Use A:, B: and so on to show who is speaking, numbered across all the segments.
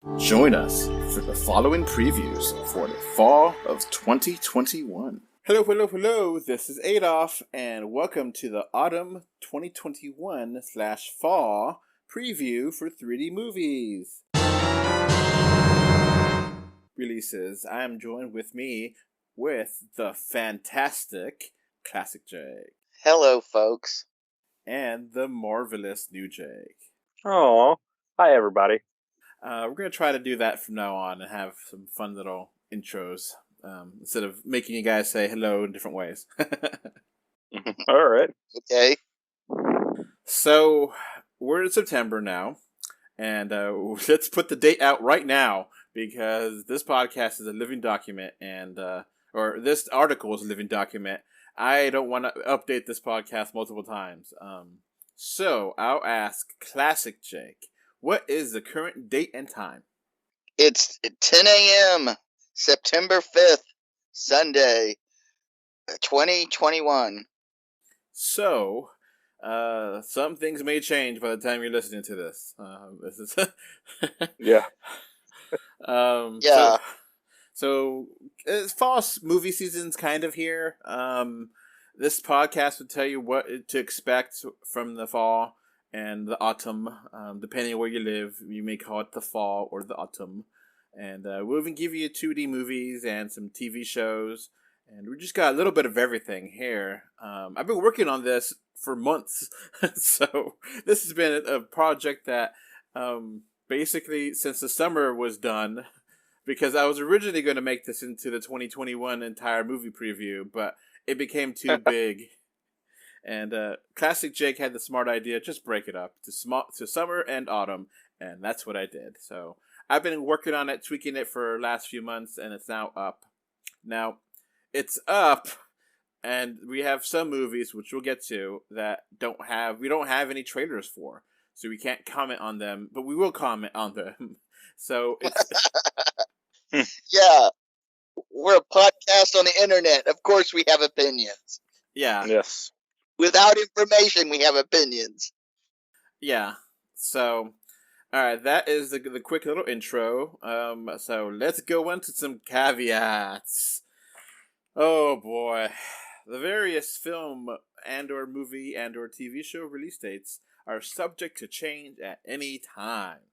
A: Join us for the following previews for the fall of 2021. Hello, this is Adolf, and welcome to the Autumn 2021/Fall preview for 3D movies. Releases. I am joined with the fantastic Classic Jake.
B: Hello, folks.
A: And the marvelous New Jake.
C: Oh, hi everybody.
A: We're going to try to do that from now on and have some fun little intros instead of making you guys say hello in different ways.
C: All right.
B: Okay.
A: So, we're in September now, and let's put the date out right now because this podcast is a living document, and or this article is a living document. I don't want to update this podcast multiple times. So, I'll ask Classic Jake. What is the current date and time?
B: It's 10 a.m., September 5th, Sunday, 2021.
A: So, some things may change by the time you're listening to this. This is
C: yeah.
B: Yeah.
A: So fall movie season's kind of here. This podcast will tell you what to expect from the fall and the autumn, depending on where you live. You may call it the fall or the autumn. And we'll even give you 2D movies and some TV shows. And we just got a little bit of everything here. I've been working on this for months. So this has been a project that basically since the summer was done, because I was originally going to make this into the 2021 entire movie preview, but it became too big. And Classic Jake had the smart idea, just break it up to summer and autumn, and that's what I did. So I've been working on it, tweaking it for the last few months, and it's now up. Now, it's up, and we have some movies, which we'll get to, that we don't have any trailers for, so we can't comment on them, but we will comment on them. So it's...
B: Yeah, we're a podcast on the internet. Of course we have opinions.
A: Yeah.
C: Yes.
B: Without information, we have opinions.
A: Yeah. So, all right, that is the quick little intro. So let's go into some caveats. Oh boy, the various film and/or movie and/or TV show release dates are subject to change at any time.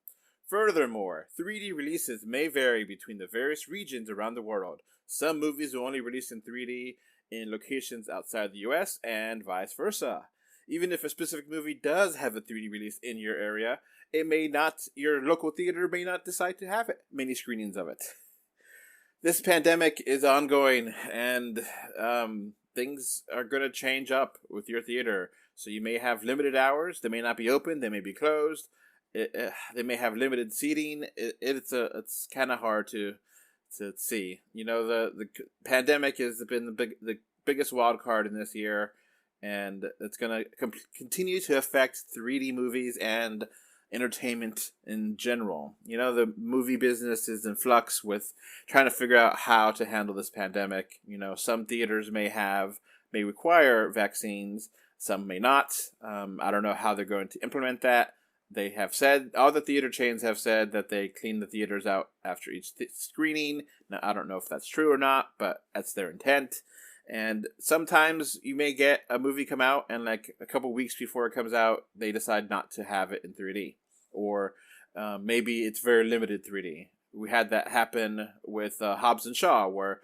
A: Furthermore, 3D releases may vary between the various regions around the world. Some movies will only release in 3D in locations outside the US and vice versa. Even if a specific movie does have a 3D release in your area, your local theater may not decide to have many screenings of it. This pandemic is ongoing, and things are going to change up with your theater. So you may have limited hours. They may not be open. They may be closed. They may have limited seating. It's kind of hard to see. You know, the pandemic has been the biggest wild card in this year, and it's going to continue to affect 3D movies and entertainment in general. You know, the movie business is in flux with trying to figure out how to handle this pandemic. You know, some theaters may require vaccines, some may not. I don't know how they're going to implement that. They have said, all the theater chains have said that they clean the theaters out after each screening. Now, I don't know if that's true or not, but that's their intent. And sometimes you may get a movie come out, and like a couple weeks before it comes out, they decide not to have it in 3D. Or maybe it's very limited 3D. We had that happen with Hobbs and Shaw, where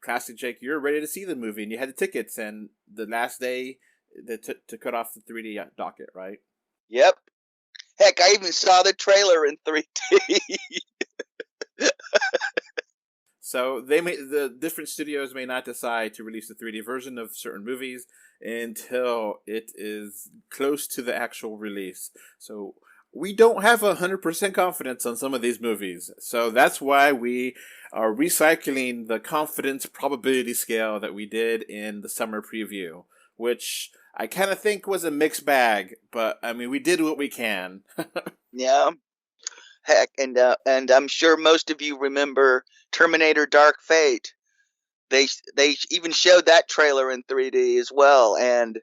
A: Classic Jake, you're ready to see the movie, and you had the tickets, and the last day to cut off the 3D docket, right?
B: Yep. Heck, I even saw the trailer in 3D.
A: So the different studios may not decide to release a 3D version of certain movies until it is close to the actual release. So we don't have 100% confidence on some of these movies. So that's why we are recycling the confidence probability scale that we did in the summer preview, which I kind of think was a mixed bag, but I mean, we did what we can.
B: Yeah. Heck, and I'm sure most of you remember Terminator Dark Fate. They even showed that trailer in 3D as well, and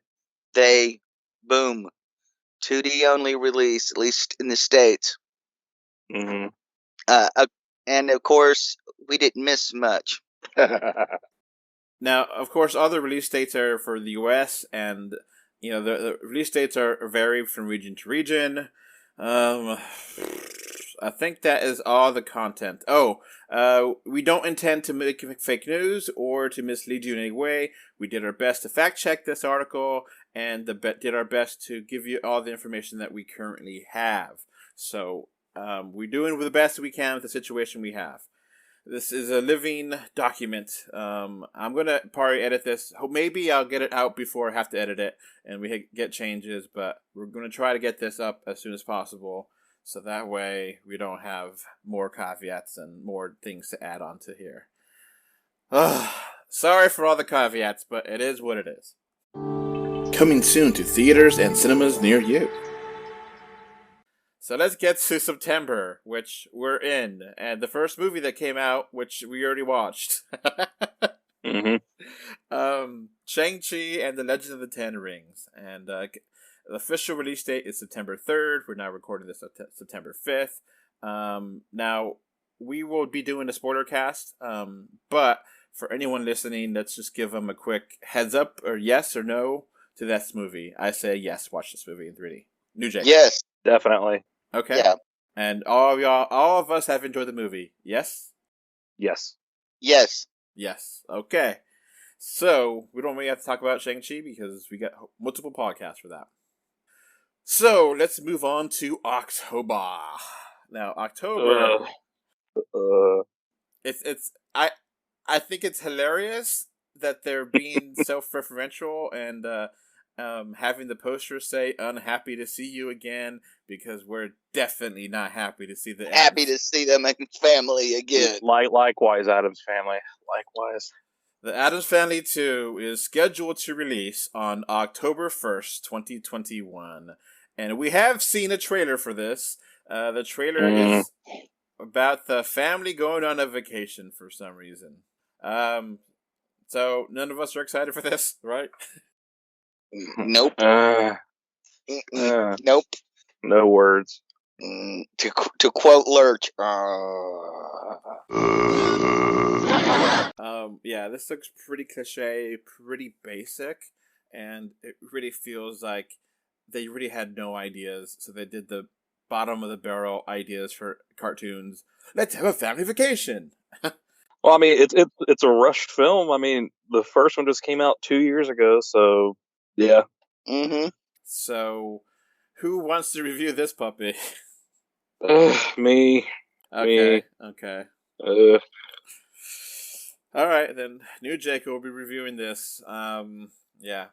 B: boom, 2D only release, at least in the States.
C: Mm-hmm.
B: And of course, we didn't miss much.
A: Now, of course, all the release dates are for the U.S., and the release dates are vary from region to region. I think that is all the content. We don't intend to make fake news or to mislead you in any way. We did our best to fact check this article and did our best to give you all the information that we currently have. So we're doing the best we can with the situation we have. This is a living document. I'm going to probably edit this. Maybe I'll get it out before I have to edit it and we get changes, but we're going to try to get this up as soon as possible so that way we don't have more caveats and more things to add on to here. Sorry for all the caveats, but it is what it is. Coming soon to theaters and cinemas near you. So let's get to September, which we're in, and the first movie that came out, which we already watched. Shang-Chi and the Legend of the Ten Rings. And the official release date is September 3rd. We're now recording this on September 5th. Now, we will be doing a spoiler cast, but for anyone listening, let's just give them a quick heads up, or yes or no, to this movie. I say yes, watch this movie in 3D. New Jake.
B: Yes.
C: Definitely.
A: Okay.
B: Yeah.
A: And all of us have enjoyed the movie. Yes?
C: Yes.
B: Yes.
A: Yes. Okay. So, we don't really have to talk about Shang-Chi because we got multiple podcasts for that. So, let's move on to October. Now, October... I think it's hilarious that they're being self-referential and having the poster say "unhappy to see you again" because we're definitely not happy to see
B: happy to see them and family again.
C: Likewise, Addams Family. Likewise.
A: The Addams Family 2 is scheduled to release on October 1st, 2021. And we have seen a trailer for this. The trailer is about the family going on a vacation for some reason. So none of us are excited for this, right?
B: Nope. Nope.
C: No words.
B: To quote Lurch.
A: Yeah, this looks pretty cliche, pretty basic, and it really feels like they really had no ideas, so they did the bottom of the barrel ideas for cartoons. Let's have a family vacation.
C: Well, I mean, it's a rushed film. I mean, the first one just came out 2 years ago, so yeah.
A: So, who wants to review this puppy?
C: Me.
A: Okay.
C: Me.
A: Okay. All right, then. New Jake will be reviewing this. Yeah.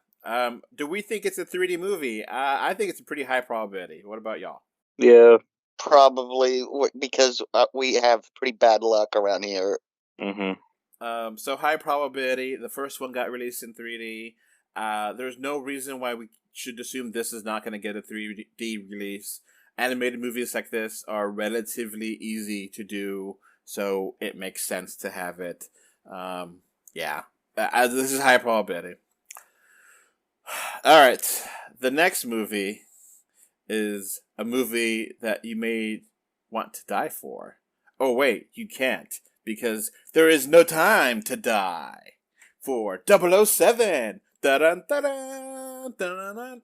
A: Do we think it's a 3D movie? I think it's a pretty high probability. What about y'all?
C: Yeah.
B: Probably because we have pretty bad luck around here.
A: So high probability. The first one got released in 3D. There's no reason why we should assume this is not going to get a 3D release. Animated movies like this are relatively easy to do, so it makes sense to have it. Yeah. This is high probability. Alright. The next movie is a movie that you may want to die for. Oh, wait, you can't, because there is no time to die for 007. Da-dun, da-dun, da-dun.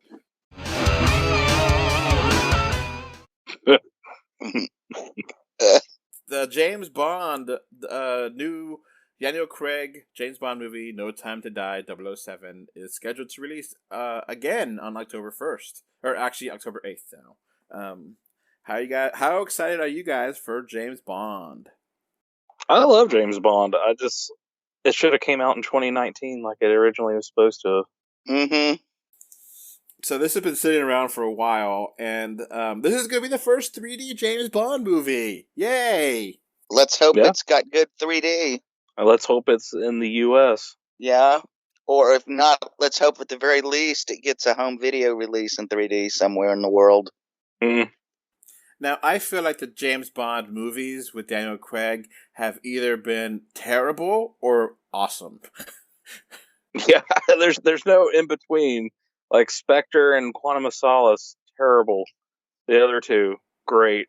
A: The James Bond, new Daniel Craig James Bond movie, No Time to Die 007, is scheduled to release again on October 1st. Or actually October 8th now. How excited are you guys for James Bond?
C: I love James Bond. It should have came out in 2019 like it originally was supposed to.
A: So this has been sitting around for a while, and this is going to be the first 3D James Bond movie. Yay!
B: Let's hope it's got good 3D.
C: Let's hope it's in the U.S.
B: Yeah. Or if not, let's hope at the very least it gets a home video release in 3D somewhere in the world.
A: Now, I feel like the James Bond movies with Daniel Craig have either been terrible or awesome.
C: Yeah, there's no in between. Like Spectre and Quantum of Solace, terrible. The other two, great.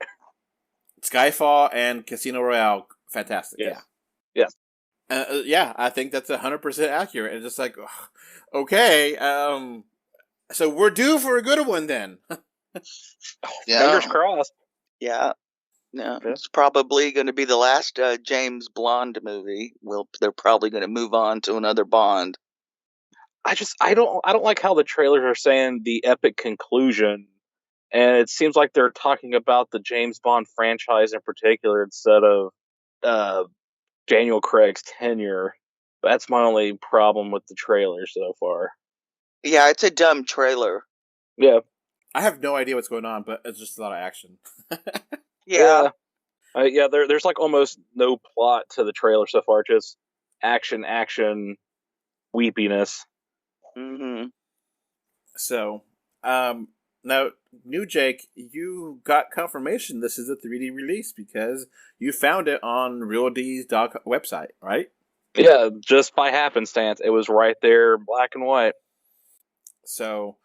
A: Skyfall and Casino Royale, fantastic.
C: Yes.
A: Yeah.
C: Yes.
A: Yeah, I think that's 100% accurate. And just like, okay, so we're due for a good one then.
B: Yeah.
C: Fingers crossed.
B: Yeah. No,
C: Yeah.
B: it's probably going to be the last James Bond movie. They're probably going to move on to another Bond.
C: I don't like how the trailers are saying the epic conclusion, and it seems like they're talking about the James Bond franchise in particular instead of Daniel Craig's tenure. That's my only problem with the trailer so far.
B: Yeah, it's a dumb trailer.
C: Yeah.
A: I have no idea what's going on, but it's just a lot of action.
B: Yeah.
C: There's like almost no plot to the trailer so far, just action, weepiness.
B: Mm-hmm.
A: So, now, New Jake, you got confirmation this is a 3D release because you found it on RealD's website, right?
C: Yeah, just by happenstance, it was right there, black and white.
A: So,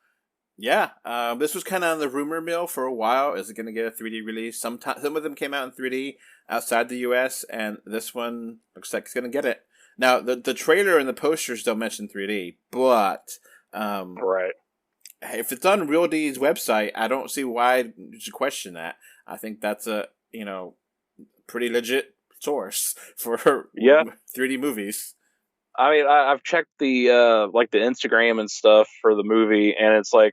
A: yeah, this was kind of on the rumor mill for a while. Is it going to get a 3D release? Some of them came out in 3D outside the US, and this one looks like it's going to get it. Now, the trailer and the posters don't mention 3D, but
C: right.
A: If it's on RealD's website, I don't see why you should question that. I think that's a pretty legit source for 3D movies.
C: I mean, I've checked the like the Instagram and stuff for the movie, and it's like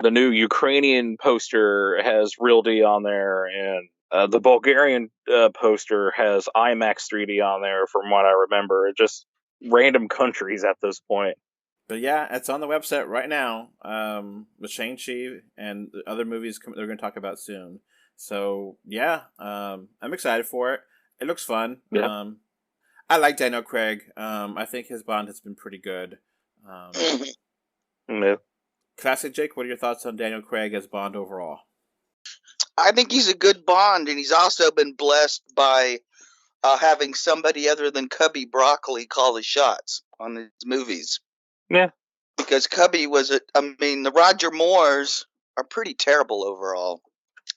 C: the new Ukrainian poster has RealD on there, and the Bulgarian poster has IMAX 3D on there. From what I remember, just random countries at this point.
A: But yeah, it's on the website right now with Shang-Chi and the other movies they're going to talk about soon. So yeah, I'm excited for it. It looks fun.
C: Yeah.
A: I like Daniel Craig. I think his Bond has been pretty good.
C: Yeah.
A: Classic Jake, what are your thoughts on Daniel Craig as Bond overall?
B: I think he's a good Bond, and he's also been blessed by having somebody other than Cubby Broccoli call the shots on his movies.
C: Yeah.
B: Because Cubby the Roger Moores are pretty terrible overall.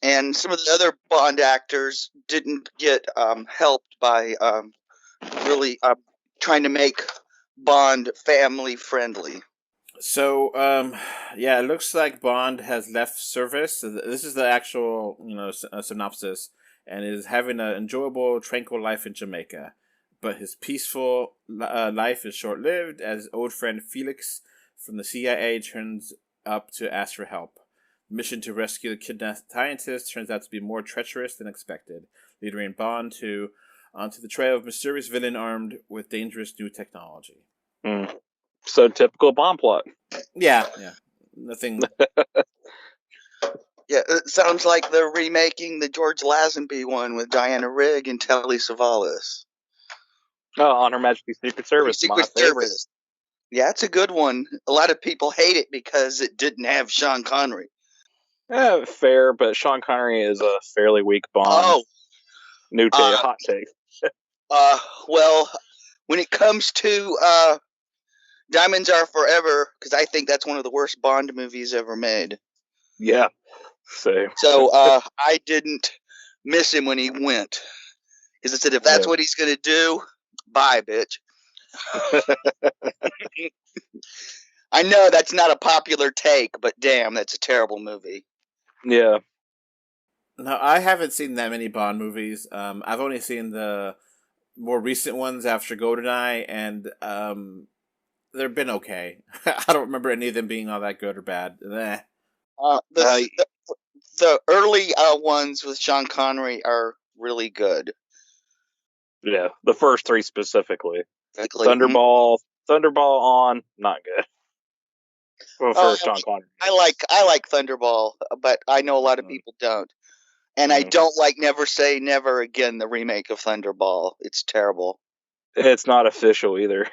B: And some of the other Bond actors didn't get helped by really trying to make Bond family friendly.
A: So, it looks like Bond has left service. This is the actual, synopsis, and is having an enjoyable, tranquil life in Jamaica. But his peaceful life is short-lived as old friend Felix from the CIA turns up to ask for help. The mission to rescue the kidnapped scientist turns out to be more treacherous than expected, leading Bond onto the trail of mysterious villain armed with dangerous new technology.
C: So typical Bond plot.
A: Yeah. Nothing.
B: Yeah, it sounds like they're remaking the George Lazenby one with Diana Rigg and Telly Savalas.
C: Oh, on Her Majesty's Secret Service.
B: Secret Service. Yeah, it's a good one. A lot of people hate it because it didn't have Sean Connery.
C: Fair, but Sean Connery is a fairly weak Bond.
B: Oh.
C: Hot take.
B: Well, when it comes to Diamonds Are Forever, because I think that's one of the worst Bond movies ever made.
C: Yeah. Same.
B: So I didn't miss him when he went. Because I said, if that's what he's going to do, bye, bitch. I know that's not a popular take, but damn, that's a terrible movie.
C: Yeah.
A: No, I haven't seen that many Bond movies. I've only seen the more recent ones after GoldenEye, and they've been okay. I don't remember any of them being all that good or bad.
B: The early ones with Sean Connery are really good.
C: Yeah, the first three specifically. Thunderball on, not good. Well, for Sean Connery.
B: I like Thunderball, but I know a lot of people don't. And I don't like Never Say Never Again, the remake of Thunderball. It's terrible.
C: It's not official either.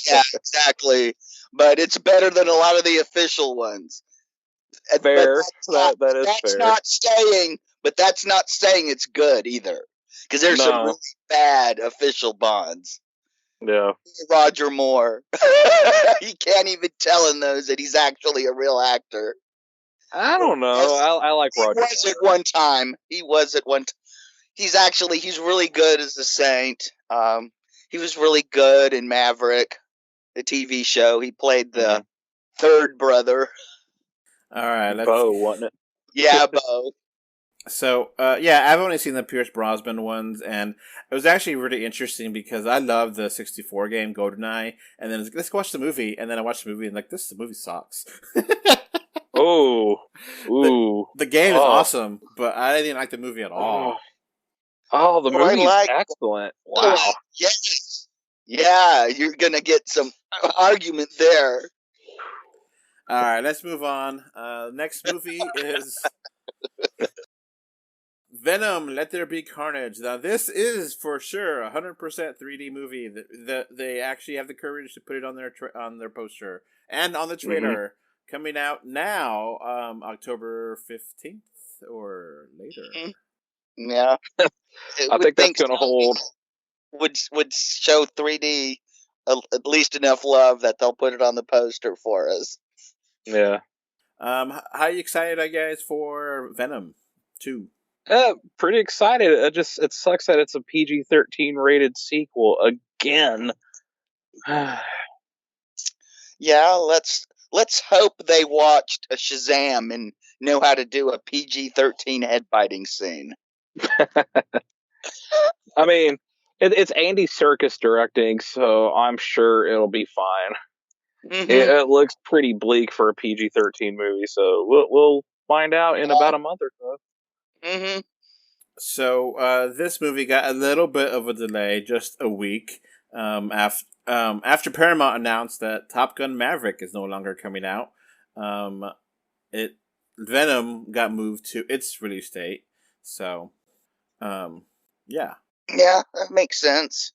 B: Yeah, exactly. But it's better than a lot of the official ones.
C: Fair. That is fair.
B: That's not saying it's good either. Because there's some really bad official Bonds.
C: Yeah.
B: Roger Moore. He can't even tell in those that he's actually a real actor.
C: I don't know. I like Roger Moore.
B: He was at one time. he's really good as the Saint. He was really good in Maverick, the TV show. He played the third brother.
A: All right,
C: Bo, wasn't it?
B: Yeah, Bo.
A: So, I've only seen the Pierce Brosnan ones, and it was actually really interesting because I love the 64 game GoldenEye, and then let's go watch the movie, and then I watched the movie, and the movie sucks.
C: Oh, ooh.
A: The game is awesome, but I didn't like the movie at all.
C: Oh, the movie's excellent. Wow.
B: Yes. Yeah, you're going to get some argument there.
A: All right, let's move on. Next movie is Venom, Let There Be Carnage. Now, this is for sure a 100% 3D movie. They actually have the courage to put it on their poster and on the trailer. Coming out now, October 15th or later.
B: Yeah.
C: I think that's going to hold.
B: Would show 3D at least enough love that they'll put it on the poster for us.
C: Yeah.
A: How are you excited, I guess, for Venom 2?
C: Pretty excited. It sucks that it's a PG-13 rated sequel again.
B: Yeah, let's hope they watched a Shazam and know how to do a PG-13 head-biting scene.
C: I mean, it's Andy Serkis directing, so I'm sure it'll be fine. It looks pretty bleak for a PG-13 movie, so we'll find out in about a month or so.
A: So this movie got a little bit of a delay, just a week, after Paramount announced that Top Gun Maverick is no longer coming out. Venom got moved to its release date. So, yeah.
B: Yeah, that makes sense.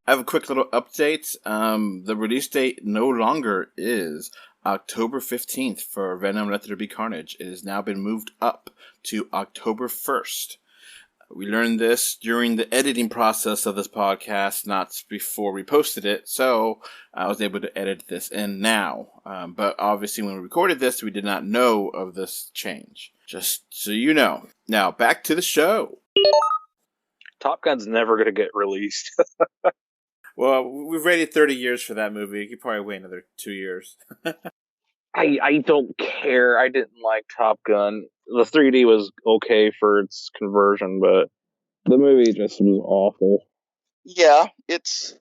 A: I have a quick little update. The release date no longer is October 15th for Venom Let There Be Carnage. It has now been moved up to October 1st. We learned this during the editing process of this podcast, not before we posted it, so I was able to edit this in now. But obviously when we recorded this, we did not know of this change. Just so you know. Now, back to the show.
C: Top Gun's never going to get released.
A: Well, we've waited 30 years for that movie. You could probably wait another 2 years.
C: I don't care. I didn't like Top Gun. The 3D was okay for its conversion, but the movie just was awful.
B: Yeah, it's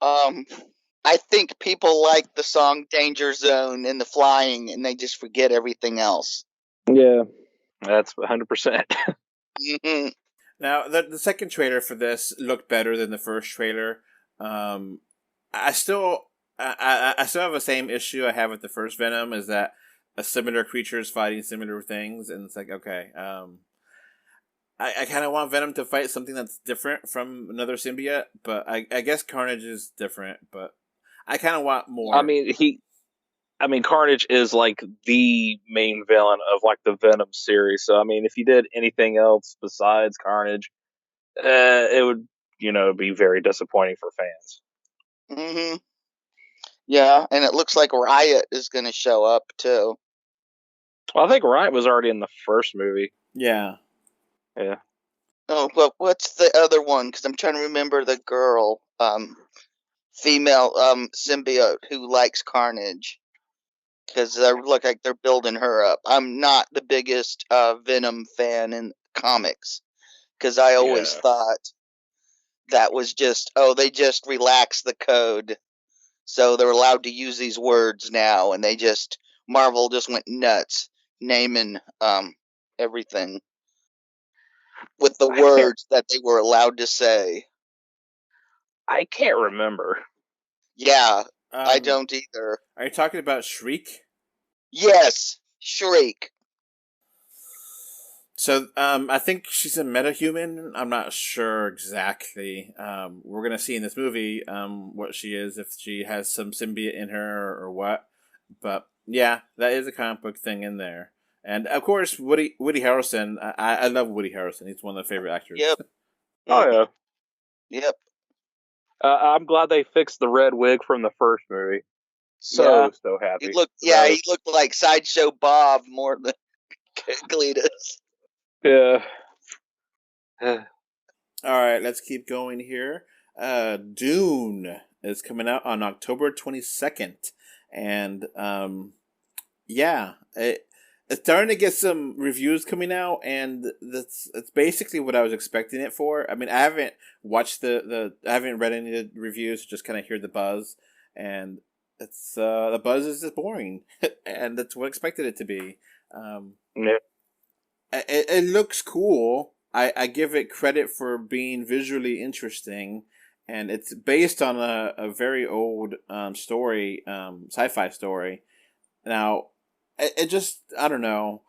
B: I think people like the song Danger Zone and the flying, and they just forget everything else.
C: Yeah, that's 100%.
A: Now, the second trailer for this looked better than the first trailer. I still have the same issue I have with the first Venom, is that a similar creature is fighting similar things, and it's like, okay, I kind of want Venom to fight something that's different from another symbiote, but I guess Carnage is different, but I kind of want more.
C: I mean, Carnage is like the main villain of like the Venom series. So I mean, if you did anything else besides Carnage, it would, be very disappointing for fans.
B: Yeah, and it looks like Riot is going to show up too.
C: Well, I think Riot was already in the first movie.
A: Yeah.
B: Oh, well, what's the other one? Because I'm trying to remember the girl, female symbiote who likes Carnage. Because they look like they're building her up. I'm not the biggest Venom fan in comics, because I always thought that was just, they just relaxed the code, so they're allowed to use these words now, and Marvel just went nuts naming everything with the words that they were allowed to say.
C: I can't remember.
B: Yeah, I don't either.
A: Are you talking about Shriek?
B: Yes, Shriek.
A: So, I think she's a metahuman. I'm not sure exactly. We're gonna see in this movie what she is, if she has some symbiote in her or what. But yeah, that is a comic book thing in there. And of course, Woody Harrelson. I love Woody Harrelson. He's one of my favorite actors.
B: Yep.
C: Oh yeah.
B: Yep.
C: I'm glad they fixed the red wig from the first movie. So happy.
B: He looked like Sideshow Bob more than Cletus.
C: Yeah.
A: All right, let's keep going here. Dune is coming out on October 22nd. And, it's starting to get some reviews coming out, and that's basically what I was expecting it for. I mean, I haven't watched I haven't read any of the reviews, just kind of hear the buzz, and it's the buzz is just boring, and that's what I expected it to be.
C: Yeah.
A: It looks cool. I give it credit for being visually interesting, and it's based on a very old story, sci-fi story. Now, it just, I don't know.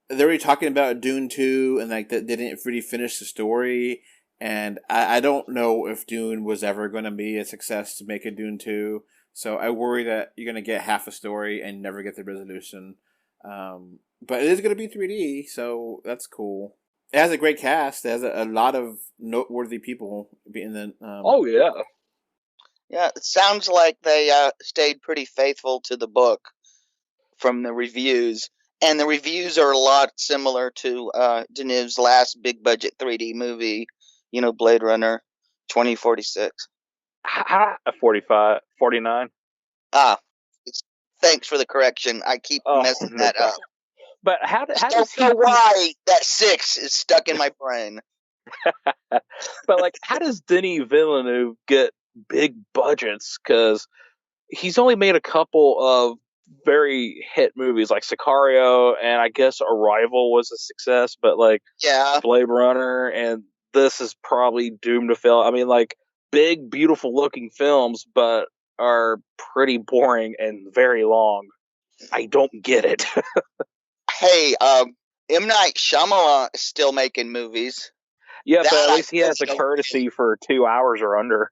A: They're already talking about Dune 2, and like that they didn't really finish the story, and I don't know if Dune was ever going to be a success to make a Dune 2, so I worry that you're going to get half a story and never get the resolution. But it is going to be 3D, so that's cool. It has a great cast. It has a lot of noteworthy people in the.
C: Oh yeah.
B: Yeah, it sounds like they stayed pretty faithful to the book from the reviews, and the reviews are a lot similar to Deneuve's last big budget 3D movie, Blade Runner 2046.
C: 49.
B: Thanks for the correction. I keep messing that up.
C: But how
B: I
C: does
B: don't know why that 6 is stuck in my brain.
C: But like, how does Denis Villeneuve get big budgets? Because he's only made a couple of very hit movies, like Sicario, and I guess Arrival was a success. But like, Blade Runner, and this is probably doomed to fail. I mean, like, big, beautiful looking films, but are pretty boring and very long. I don't get it.
B: Hey, M. Night Shyamalan is still making movies.
C: Yeah, but at least he has the courtesy for 2 hours or under.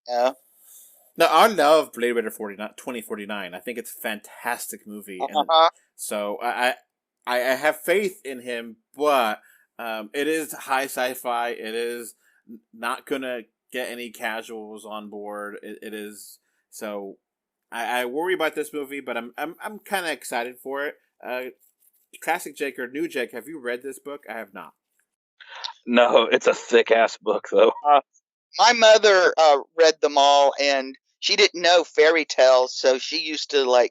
B: Yeah.
A: No, I love Blade Runner 2049. I think it's a fantastic movie. And so I have faith in him, but it is high sci-fi. It is not going to get any casuals on board. It is. So I worry about this movie, but I'm kind of excited for it. Classic Jake or New Jake, have you read this book? I have not.
C: No, it's a thick ass book though.
B: My mother read them all, and she didn't know fairy tales, so she used to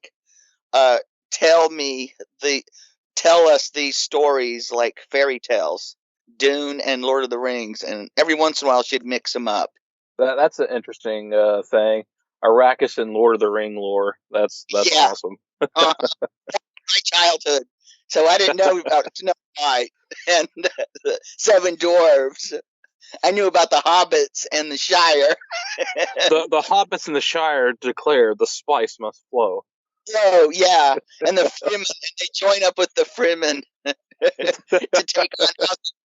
B: tell us these stories like fairy tales, Dune and Lord of the Rings, and every once in a while she'd mix them up.
C: That's an interesting thing. Arrakis and Lord of the Ring lore. That's awesome.
B: My childhood. So I didn't know about Snow White and the Seven Dwarves. I knew about the Hobbits and the Shire.
C: the Hobbits and the Shire declare the spice must flow.
B: Oh, yeah. And the Fremen, and they join up with the Fremen to take on House of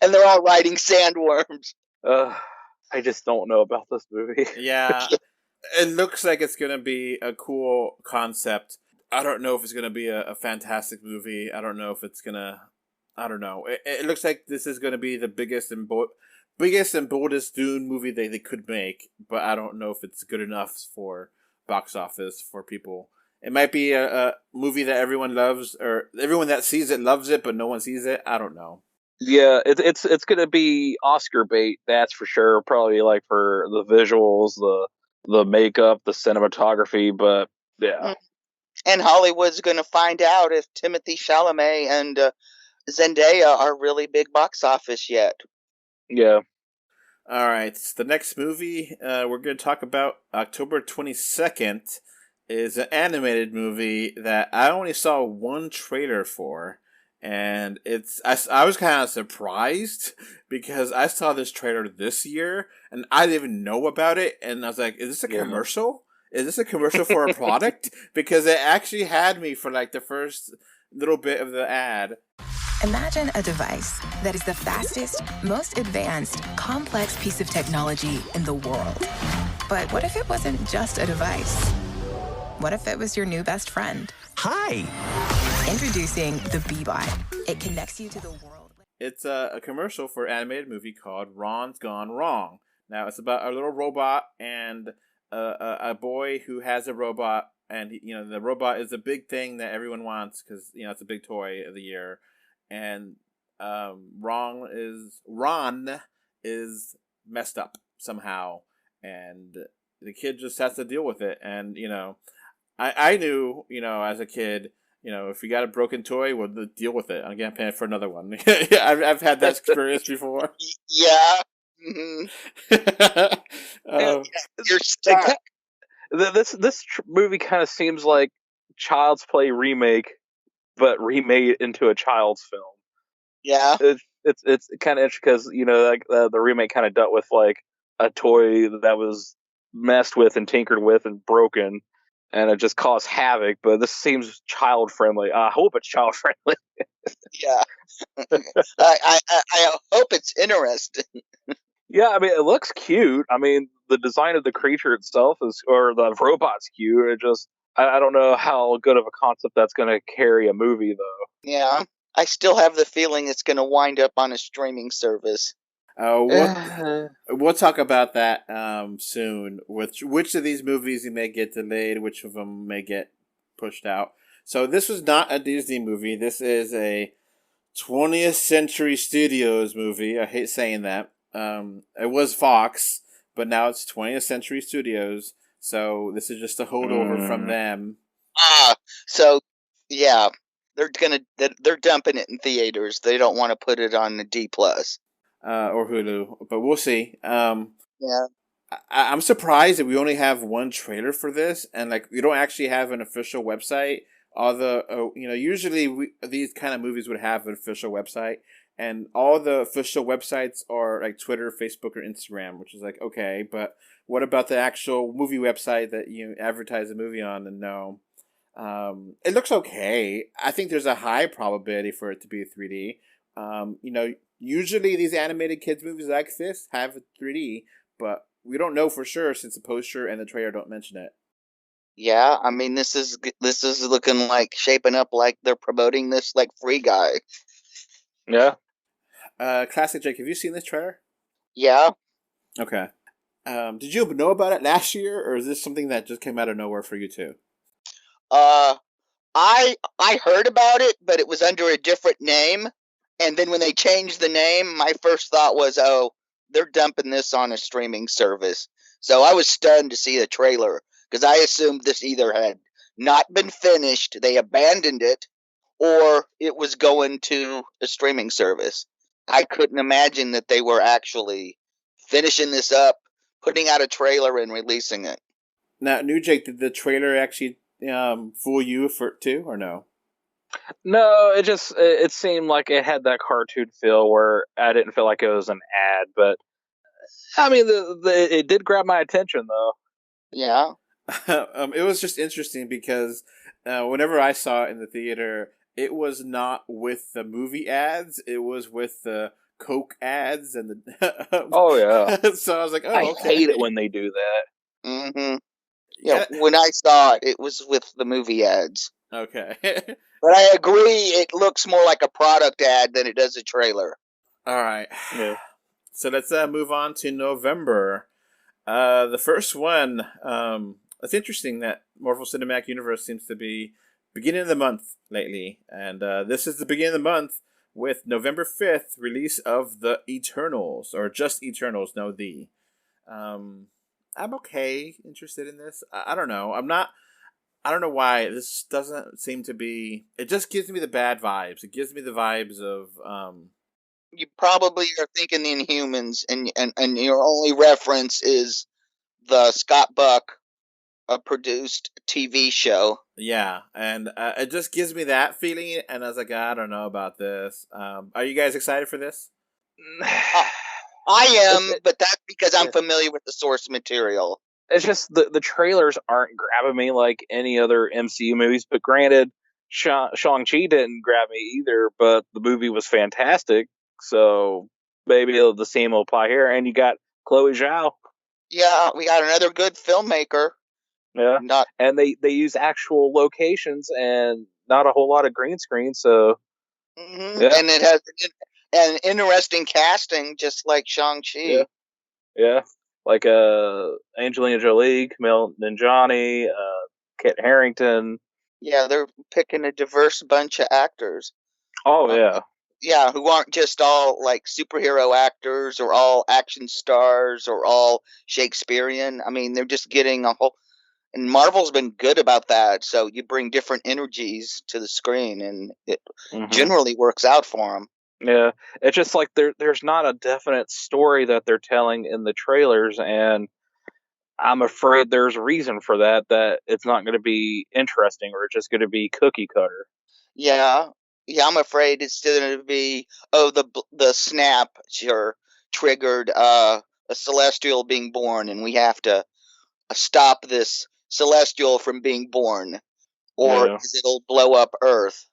B: and they're all riding sandworms.
C: I just don't know about this movie.
A: Yeah. It looks like it's going to be a cool concept. I don't know if it's going to be a fantastic movie. I don't know if it's going to... I don't know. It looks like this is going to be the biggest and boldest Dune movie they could make, but I don't know if it's good enough for box office for people. It might be a movie that everyone loves, or everyone that sees it loves it, but no one sees it. I don't know.
C: Yeah, it's going to be Oscar bait, that's for sure. Probably like for the visuals, the makeup, the cinematography, but yeah.
B: And Hollywood's going to find out if Timothée Chalamet and Zendaya are really big box office yet.
C: Yeah.
A: All right. The next movie we're going to talk about, October 22nd, is an animated movie that I only saw one trailer for. And I was kind of surprised because I saw this trailer this year and I didn't even know about it. And I was like, is this a commercial? Is this a commercial for a product? Because it actually had me for like the first little bit of the ad.
D: Imagine a device that is the fastest, most advanced, complex piece of technology in the world. But what if it wasn't just a device? What if it was your new best friend?
E: Hi!
D: Introducing the Bee-Bot. It connects you to the world.
A: It's a commercial for an animated movie called Ron's Gone Wrong. Now, it's about a little robot and a boy who has a robot and the robot is a big thing that everyone wants because it's a big toy of the year, and Ron is messed up somehow, and the kid just has to deal with it. And I knew as a kid, if you got a broken toy, we'll deal with it. I'm getting paid for another one. I've had that experience before.
B: Yeah. Mm-hmm. You're stuck.
C: This movie kind of seems like Child's Play remake, but remade into a child's film.
B: Yeah.
C: It's kind of interesting because like the remake kind of dealt with like a toy that was messed with and tinkered with and broken, and it just caused havoc. But this seems child friendly. I hope it's child friendly.
B: Yeah. I hope it's interesting.
C: Yeah, I mean, it looks cute. I mean, the design of the creature itself or the robot's cute. It just, I don't know how good of a concept that's going to carry a movie, though.
B: Yeah. I still have the feeling it's going to wind up on a streaming service.
A: We'll talk about that soon. Which of these movies may get delayed, which of them may get pushed out. So this was not a Disney movie. This is a 20th Century Studios movie. I hate saying that. It was Fox, but now it's 20th Century Studios. So this is just a holdover from them.
B: So yeah, they're dumping it in theaters. They don't want to put it on the D+.
A: Or Hulu, but we'll see.
B: Yeah.
A: I'm surprised that we only have one trailer for this, and like we don't actually have an official website. Usually these kind of movies would have an official website, and all the official websites are like Twitter, Facebook, or Instagram, which is like okay, but what about the actual movie website that you advertise the movie on? And no, it looks okay. I think there's a high probability for it to be 3D. Usually these animated kids movies like this have 3D, but we don't know for sure since the poster and the trailer don't mention it.
B: Yeah, I mean this is looking like shaping up like they're promoting this like Free Guy.
C: Yeah.
A: Classic Jake, have you seen this trailer?
B: Yeah.
A: Okay. Did you know about it last year, or is this something that just came out of nowhere for you too?
B: I heard about it, but it was under a different name. And then when they changed the name, my first thought was, oh, they're dumping this on a streaming service. So I was stunned to see the trailer because I assumed this either had not been finished, they abandoned it, or it was going to a streaming service. I couldn't imagine that they were actually finishing this up, putting out a trailer, and releasing it.
A: Now, New Jake, did the trailer actually fool you too, or no?
C: No, it seemed like it had that cartoon feel where I didn't feel like it was an ad, but I mean, it did grab my attention though.
B: Yeah.
A: It was just interesting because whenever I saw it in the theater, it was not with the movie ads; it was with the Coke ads and the.
C: Oh yeah.
A: So I was like, "Oh,
C: I
A: okay."
C: hate it when they do that.
B: Mm-hmm. Yeah. When I saw it, it was with the movie ads.
A: Okay.
B: But I agree, it looks more like a product ad than it does a trailer.
A: All right.
C: Yeah.
A: So let's move on to November. The first one. It's interesting that Marvel Cinematic Universe seems to be beginning of the month lately, and this is the beginning of the month with November 5th release of The Eternals, or just Eternals. No, the. I'm interested in this. I don't know. I don't know why this doesn't seem to be. It just gives me the bad vibes. It gives me the vibes of.
B: You probably are thinking the Inhumans, and your only reference is the Scott Buck produced TV show.
A: Yeah, and it just gives me that feeling, and I was like, I don't know about this. Are you guys excited for this?
B: I am, but that's because I'm familiar with the source material.
C: It's just the trailers aren't grabbing me like any other MCU movies. But granted, Shang-Chi didn't grab me either, but the movie was fantastic. So maybe the same will apply here. And you got Chloe Zhao.
B: Yeah, we got another good filmmaker.
C: Yeah, and they use actual locations and not a whole lot of green screen. So,
B: yeah. And it has an interesting casting, just like Shang-Chi.
C: Yeah. Like Angelina Jolie, Camille Nanjiani, Kit Harington.
B: Yeah, they're picking a diverse bunch of actors.
C: Oh yeah.
B: Yeah, who aren't just all like superhero actors or all action stars or all Shakespearean. I mean, they're just getting a whole. And Marvel's been good about that. So you bring different energies to the screen, and it generally works out for them.
C: Yeah, it's just like there's not a definite story that they're telling in the trailers, and I'm afraid there's a reason for that. That it's not going to be interesting, or it's just going to be cookie cutter.
B: Yeah, I'm afraid it's still going to be the snap triggered a celestial being born, and we have to stop this celestial from being born, or it'll blow up Earth.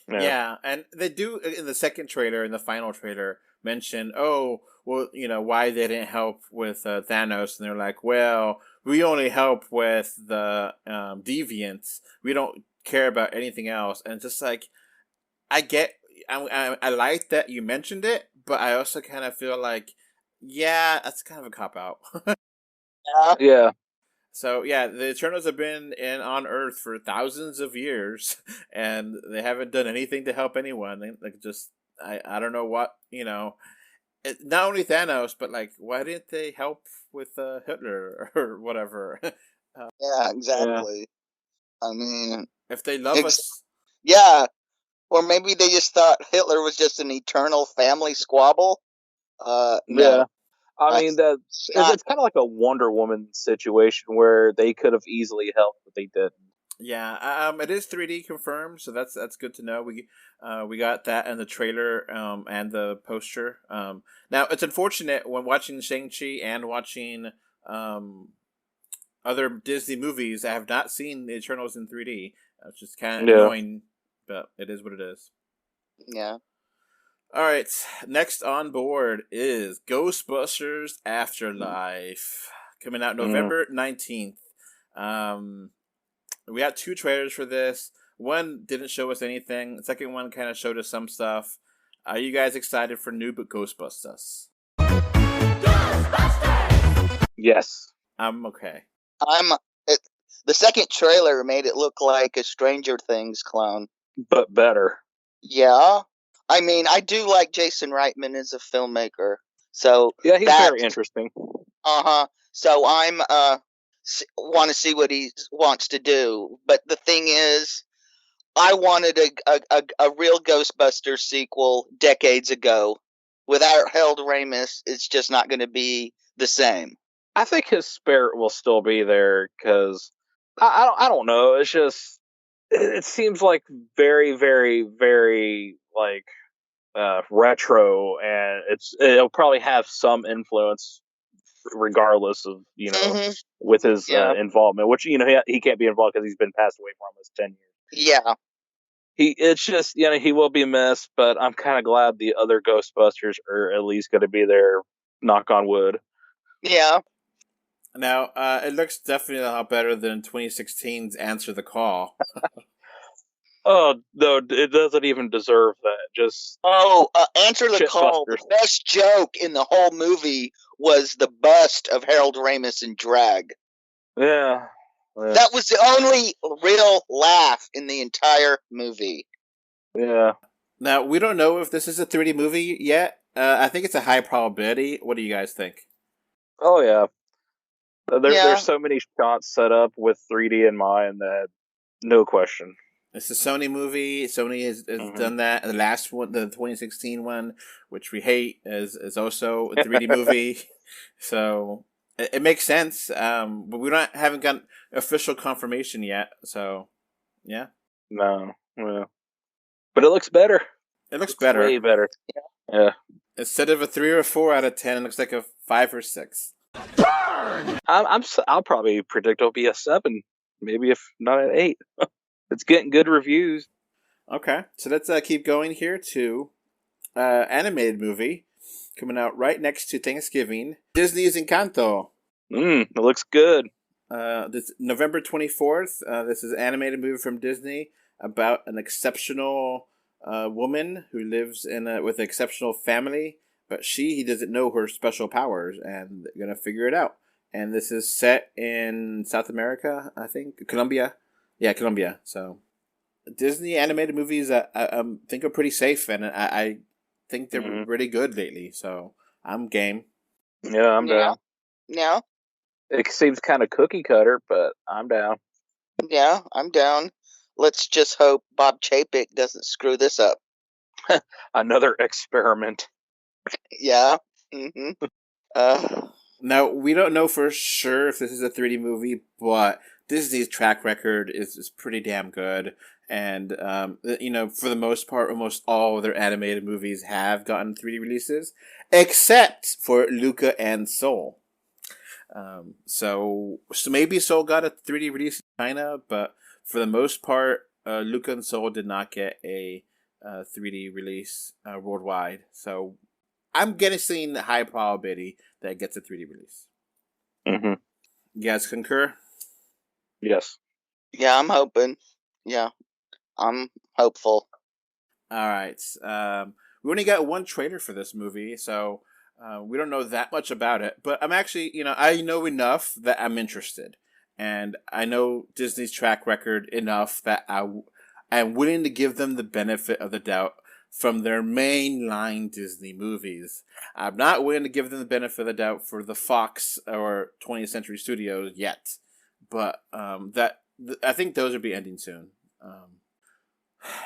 A: Yeah, and they do in the second trailer, in the final trailer, mention, oh, well, why they didn't help with Thanos, and they're like, well, we only help with the deviants. We don't care about anything else, and it's just like, I like that you mentioned it, but I also kind of feel like, yeah, that's kind of a cop out.
C: Yeah.
A: So yeah, the Eternals have been on Earth for thousands of years, and they haven't done anything to help anyone. Like, just I don't know what not only Thanos, but like, why didn't they help with Hitler or whatever?
B: Yeah, exactly. Yeah. I mean,
A: if they love us,
B: yeah, or maybe they just thought Hitler was just an eternal family squabble. No.
C: Yeah. I mean, it's kind of like a Wonder Woman situation where they could have easily helped, but they didn't.
A: Yeah, it is 3D confirmed, so that's good to know. We got that in the trailer and the poster. Now it's unfortunate when watching Shang-Chi and watching other Disney movies, I have not seen the Eternals in 3D. It's just kind of annoying, but it is what it is.
B: Yeah.
A: All right, next on board is Ghostbusters Afterlife, coming out November 19th. We got 2 trailers for this. One didn't show us anything. The second one kind of showed us some stuff. Are you guys excited for new Ghostbusters?
C: Ghostbusters! Yes.
A: I'm okay.
B: The second trailer made it look like a Stranger Things clone.
C: But better.
B: Yeah. I mean, I do like Jason Reitman as a filmmaker. So
C: yeah, he's very interesting.
B: So I'm want to see what he wants to do. But the thing is, I wanted a real Ghostbusters sequel decades ago. Without Harold Ramis, it's just not going to be the same.
C: I think his spirit will still be there because I don't know. It's just it seems like very, very, very like retro, and it'll probably have some influence regardless of with his involvement, which he can't be involved because he's been passed away for almost 10 years.
B: Yeah.
C: It's just he will be missed, but I'm kind of glad the other Ghostbusters are at least going to be there. Knock on wood.
B: Yeah.
A: Now it looks definitely a lot better than 2016's Answer the Call.
C: Oh no, it doesn't even deserve that. Just
B: Answer the Call. The best joke in the whole movie was the bust of Harold Ramis in drag.
C: Yeah.
B: That was the only real laugh in the entire movie.
C: Yeah.
A: Now, we don't know if this is a 3D movie yet. I think it's a high probability. What do you guys think?
C: Oh, yeah. There's so many shots set up with 3D in mind that no question.
A: It's a Sony movie. Sony has done that. The last one, the 2016 one, which we hate, is also a 3D movie. So it makes sense. But we haven't gotten official confirmation yet. So, yeah.
C: No. Yeah. But it looks better.
A: It looks better.
C: Way better. Yeah.
A: Instead of a 3 or 4 out of 10, it looks like a 5 or 6.
C: Burn! I'll probably predict it'll be a 7, maybe if not an 8. It's getting good reviews.
A: Okay, so let's keep going here to animated movie coming out right next to Thanksgiving. Disney's Encanto.
C: It looks good.
A: This November 24th. This is an animated movie from Disney about an exceptional woman who lives with an exceptional family, but he doesn't know her special powers, and they're gonna figure it out. and this is set in South America, I think. Colombia. Yeah, Colombia. So, Disney animated movies, I think are pretty safe, and I think they're really good lately. So, I'm game.
C: Yeah, I'm down.
B: Yeah.
C: It seems kind of cookie cutter, but I'm down.
B: Yeah, I'm down. Let's just hope Bob Chapek doesn't screw this up.
C: Another experiment.
B: Yeah. Mm-hmm.
A: Now, we don't know for sure if this is a 3D movie, but Disney's track record is pretty damn good. And, for the most part, almost all of their animated movies have gotten 3D releases, except for Luca and Soul. So maybe Soul got a 3D release in China, but for the most part, Luca and Soul did not get a 3D release worldwide. So I'm guessing the high probability that it gets a 3D release.
C: Mm-hmm.
A: You guys concur?
C: Yes.
B: Yeah, I'm hoping. Yeah, I'm hopeful.
A: All right. We only got one trailer for this movie, so we don't know that much about it. But I'm actually, I know enough that I'm interested. And I know Disney's track record enough that I'm willing to give them the benefit of the doubt from their mainline Disney movies. I'm not willing to give them the benefit of the doubt for the Fox or 20th Century Studios yet. But I think those will be ending soon.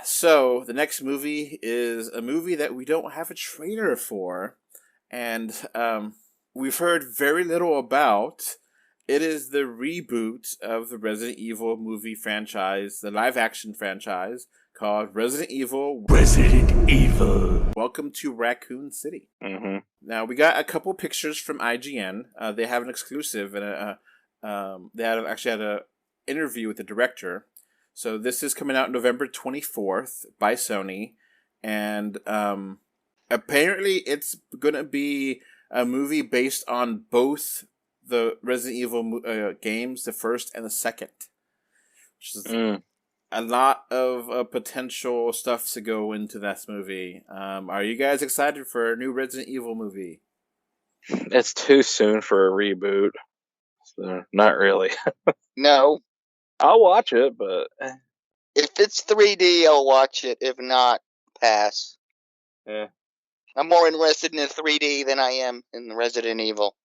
A: So, the next movie is a movie that we don't have a trailer for. And we've heard very little about. It is the reboot of the Resident Evil movie franchise, the live-action franchise, called Resident Evil. Welcome to Raccoon City.
C: Mm-hmm.
A: Now, we got a couple pictures from IGN. They have an exclusive, and they actually had an interview with the director. So this is coming out November 24th by Sony, and apparently it's going to be a movie based on both the Resident Evil games, the first and the second. Which is a lot of potential stuff to go into this movie. Are you guys excited for a new Resident Evil movie?
C: It's too soon for a reboot. So, not really.
B: No.
C: I'll watch it, but
B: If it's 3D, I'll watch it. If not, pass.
C: Yeah.
B: I'm more interested in the 3D than I am in the Resident Evil.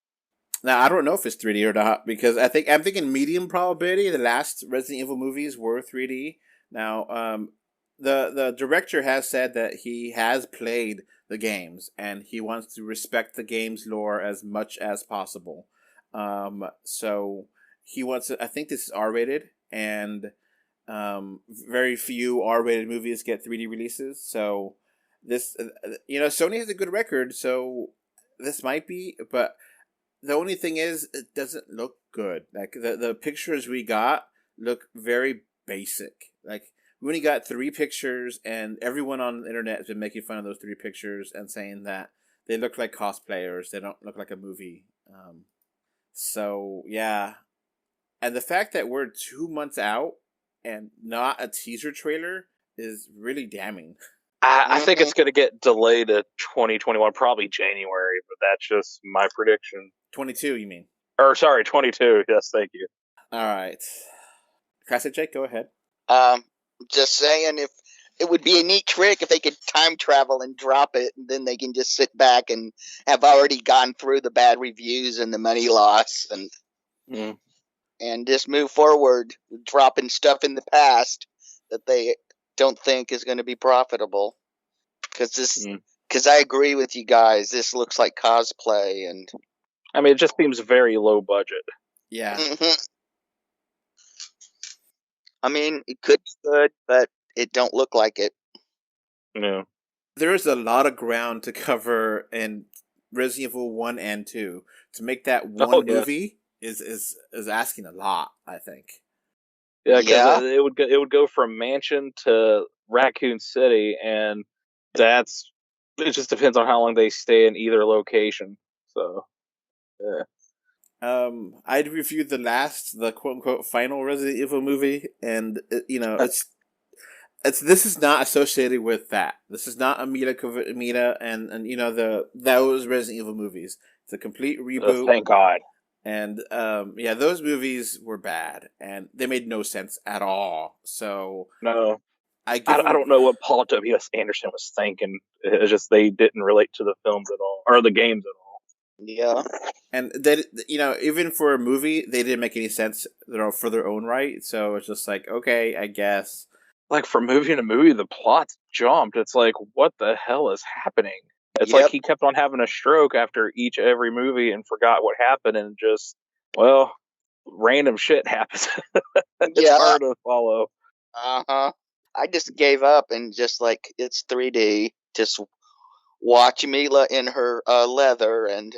A: Now, I don't know if it's 3D or not, because I'm thinking medium probability. The last Resident Evil movies were 3D. Now, the director has said that he has played the games, and he wants to respect the game's lore as much as possible. So he wants to, I think this is R-rated, and very few R-rated movies get 3D releases. So this, Sony has a good record, so this might be, but the only thing is, it doesn't look good. Like, the pictures we got look very basic. Like, we only got 3 pictures, and everyone on the internet has been making fun of those 3 pictures and saying that they look like cosplayers. They don't look like a movie. So, yeah. And the fact that we're 2 months out and not a teaser trailer is really damning.
C: I think it's going to get delayed to 2021, probably January, but that's just my prediction.
A: 22, you mean?
C: Or, sorry, 22. Yes, thank you.
A: All right. Classic Jake, go ahead.
B: Just saying, if it would be a neat trick if they could time travel and drop it, and then they can just sit back and have already gone through the bad reviews and the money loss and just move forward, dropping stuff in the past that they don't think is going to be profitable. Because I agree with you guys, this looks like cosplay, and
C: I mean, it just seems very low budget.
A: Yeah.
B: I mean, it could be good, but it don't look like it.
C: No.
A: There's a lot of ground to cover in Resident Evil 1 and 2. To make that one movie is asking a lot, I think.
C: Yeah, because it would go from Mansion to Raccoon City, and it just depends on how long they stay in either location. So, yeah.
A: I'd reviewed the quote unquote final Resident Evil movie, and this is not associated with that. This is not Amita and those Resident Evil movies. It's a complete reboot.
C: Thank God.
A: And those movies were bad, and they made no sense at all. So
C: No,
A: I
C: don't know what Paul W.S. Anderson was thinking. It's just they didn't relate to the films at all, or the games at all.
B: Yeah.
A: And they, even for a movie, they didn't make any sense, for their own right. So it's just like, okay, I guess.
C: Like from movie to movie, the plot's jumped. It's like, what the hell is happening? It's like he kept on having a stroke after every movie and forgot what happened, and just, well, random shit happens. It's hard to follow.
B: I just gave up and just like, it's 3D. Just watch Mila in her leather and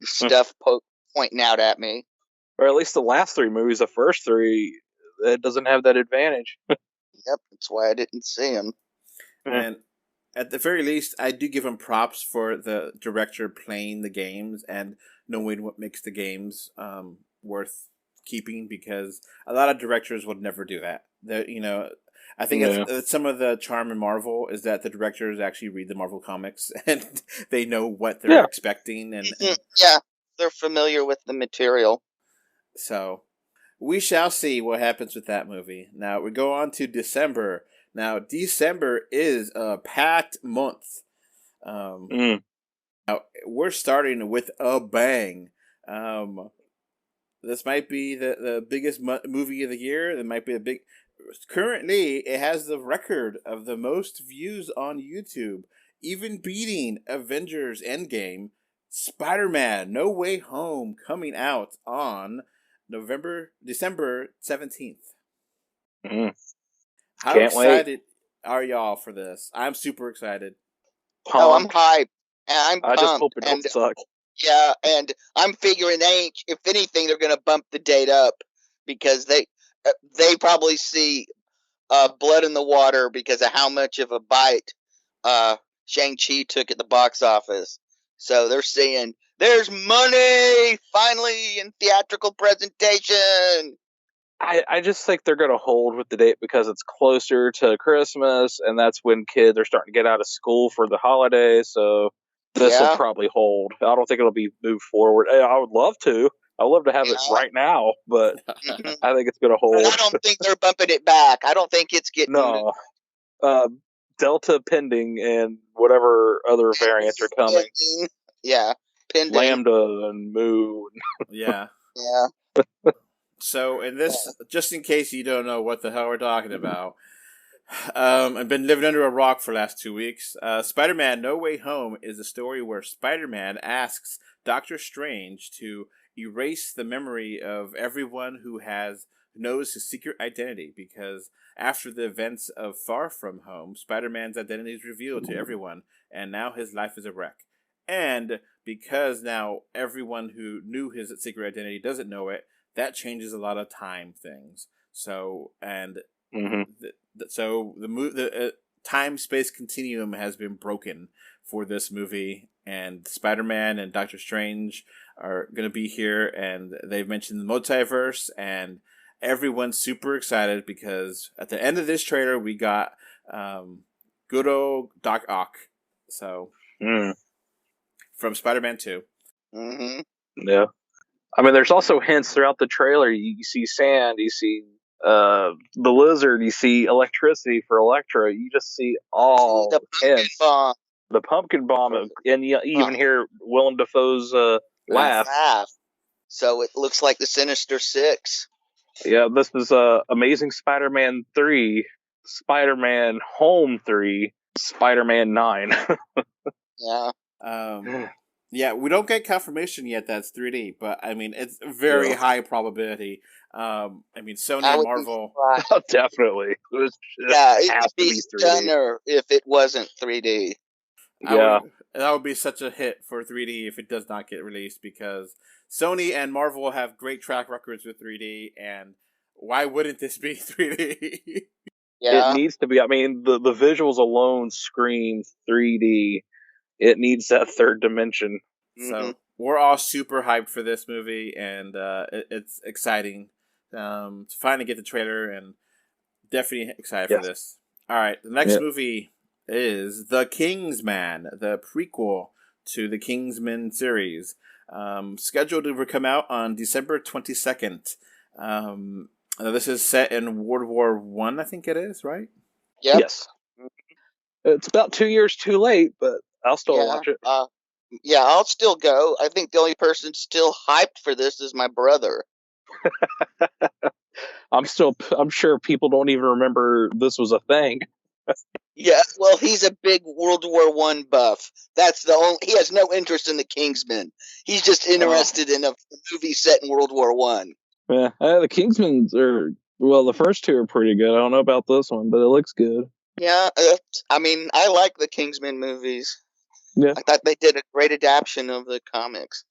B: stuff pointing out at me.
C: Or at least the last three movies, the first three, it doesn't have that advantage.
B: Yep, that's why I didn't see him.
A: And at the very least, I do give him props for the director playing the games and knowing what makes the games worth keeping, because a lot of directors would never do that. I think it's some of the charm in Marvel is that the directors actually read the Marvel comics and they know what they're expecting. And
B: they're familiar with the material.
A: So we shall see what happens with that movie. Now we go on to December. Now December is a packed month. Now we're starting with a bang. This might be the biggest movie of the year. It might be currently, it has the record of the most views on YouTube, even beating Avengers Endgame. Spider-Man No Way Home coming out on December 17th. How excited are y'all for this? I'm super excited.
B: Oh, I'm hyped. I'm pumped.
C: I just hope it don't suck.
B: Yeah, and I'm figuring if anything, they're going to bump the date up, because they probably see blood in the water because of how much of a bite Shang-Chi took at the box office. So they're saying, there's money finally in theatrical presentation.
C: I just think they're going to hold with the date because it's closer to Christmas, and that's when kids are starting to get out of school for the holidays. So this will probably hold. I don't think it'll be moved forward. I would love to. I would love to have it right now, but I think it's going to hold.
B: But I don't think they're bumping it back. I don't think it's getting...
C: No. Delta pending and whatever other variants are coming.
B: Yeah, pending.
C: Lambda and Mu.
A: Yeah.
B: Yeah.
A: So, in this, just in case you don't know what the hell we're talking about, I've been living under a rock for the last 2 weeks. Spider-Man No Way Home is a story where Spider-Man asks Doctor Strange to erase the memory of everyone who knows his secret identity, because after the events of Far From Home, Spider-Man's identity is revealed to everyone, and now his life is a wreck. And because now everyone who knew his secret identity doesn't know it, that changes a lot of time things. So, and the time-space continuum has been broken for this movie, and Spider-Man and Doctor Strange are going to be here, and they've mentioned the multiverse, and everyone's super excited because at the end of this trailer, we got good old Doc Ock. So, from Spider-Man 2.
C: Yeah. I mean, there's also hints throughout the trailer. You see sand, you see the lizard, you see electricity for Elektra. You just see all
B: the pumpkin bomb.
C: The pumpkin bomb, and you even hear Willem Dafoe's laugh.
B: So it looks like the Sinister Six.
C: Yeah, this is Amazing Spider-Man 3, Spider-Man Home 3, Spider-Man 9.
B: Yeah.
A: Yeah, we don't get confirmation yet that's 3D, but I mean, it's very high probability. I mean, Sony and Marvel.
C: Definitely.
B: It'd be stunner if it wasn't 3D.
A: That would be such a hit for 3D if it does not get released, because Sony and Marvel have great track records with 3D, and why wouldn't this be 3D?
C: It needs to be. I mean, the visuals alone scream 3D. It needs that third dimension.
A: So we're all super hyped for this movie, and it's exciting to finally get the trailer, and definitely excited for this. All right, the next movie is The Kingsman, the prequel to the Kingsman series. scheduled to come out on December 22nd. This is set in World War One, I think it is, right?
B: Yep.
C: Yes. It's about 2 years too late, but I'll still watch it.
B: Yeah, I'll still go. I think the only person still hyped for this is my brother.
C: I'm sure people don't even remember this was a thing.
B: Yeah, well, he's a big World War One buff. That's the only. He has no interest in the Kingsman. He's just interested in a movie set in World War One.
C: Yeah, the Kingsmans are the first two are pretty good. I don't know about this one, but it looks good.
B: Yeah, I mean, I like the Kingsman movies.
C: Yeah,
B: I thought they did a great adaptation of the comics.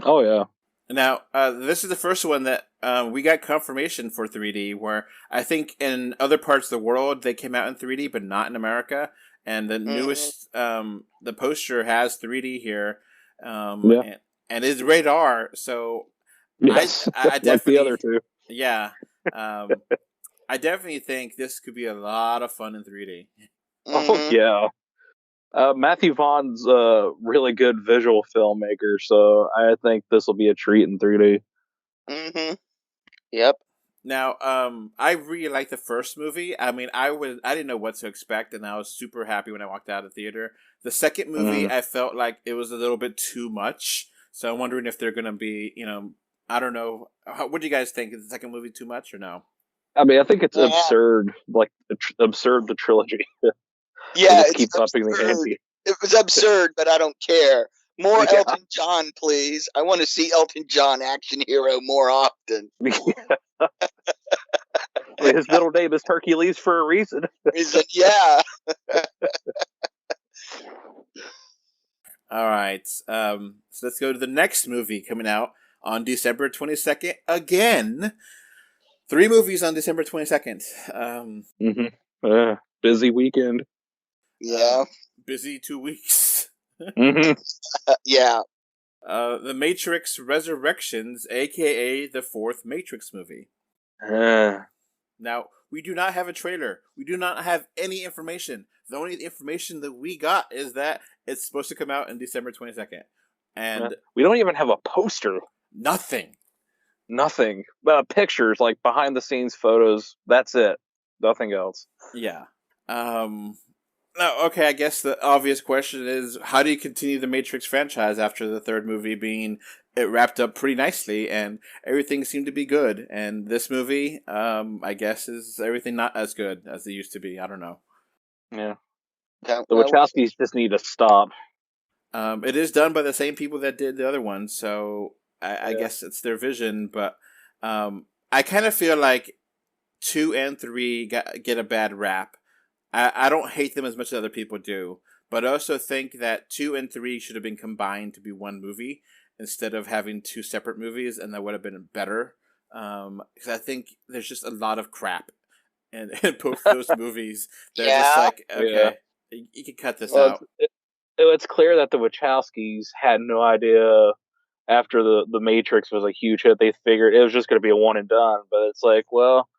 C: Oh yeah.
A: Now, this is the first one that we got confirmation for 3D, where I think in other parts of the world they came out in 3D, but not in America. And the newest, the poster has 3D here, and is rated R. So
C: yes,
A: I definitely,
C: like the other two.
A: Yeah, I definitely think this could be a lot of fun in 3D.
C: Oh yeah. Matthew Vaughn's a really good visual filmmaker, so I think this will be a treat in 3D.
B: Mm-hmm. Yep.
A: Now, I really liked the first movie. I mean, I didn't know what to expect, and I was super happy when I walked out of the theater. The second movie, I felt like it was a little bit too much. So I'm wondering if they're going to be, I don't know. What do you guys think? Is the second movie too much or no?
C: I mean, I think it's absurd, like absurd the trilogy.
B: Yeah,
C: it keeps upping the ante.
B: It was absurd, but I don't care. More Elton John, please. I want to see Elton John action hero more often.
C: His middle name is Hercules for a reason.
B: Yeah.
A: All right. So let's go to the next movie coming out on December 22nd again. 3 movies on December 22nd.
C: Busy weekend.
B: Yeah.
A: Busy 2 weeks.
B: Yeah.
A: The Matrix Resurrections, a.k.a. the 4th Matrix movie. Now, we do not have a trailer. We do not have any information. The only information that we got is that it's supposed to come out on December 22nd. And
C: we don't even have a poster.
A: Nothing.
C: Pictures, like behind-the-scenes photos. That's it. Nothing else.
A: Yeah. No, okay, I guess the obvious question is, how do you continue the Matrix franchise after the 3rd movie it wrapped up pretty nicely and everything seemed to be good? And this movie, I guess, is everything not as good as they used to be. I don't know.
C: Yeah. The Wachowskis just need to stop.
A: It is done by the same people that did the other one, so I guess it's their vision, but I kind of feel like 2 and 3 get a bad rap. I don't hate them as much as other people do, but I also think that 2 and 3 should have been combined to be one movie instead of having 2 separate movies, and that would have been better. Because I think there's just a lot of crap in both those movies. They're just like, okay, you can cut this out.
C: It's clear that the Wachowskis had no idea after the Matrix was a huge hit. They figured it was just going to be a one and done, but it's like, well,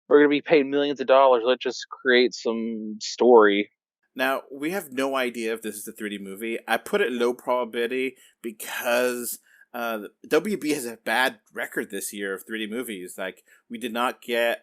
C: we're going to be paid millions of dollars. Let's just create some story.
A: Now, we have no idea if this is a 3D movie. I put it low probability because WB has a bad record this year of 3D movies. Like, we did not get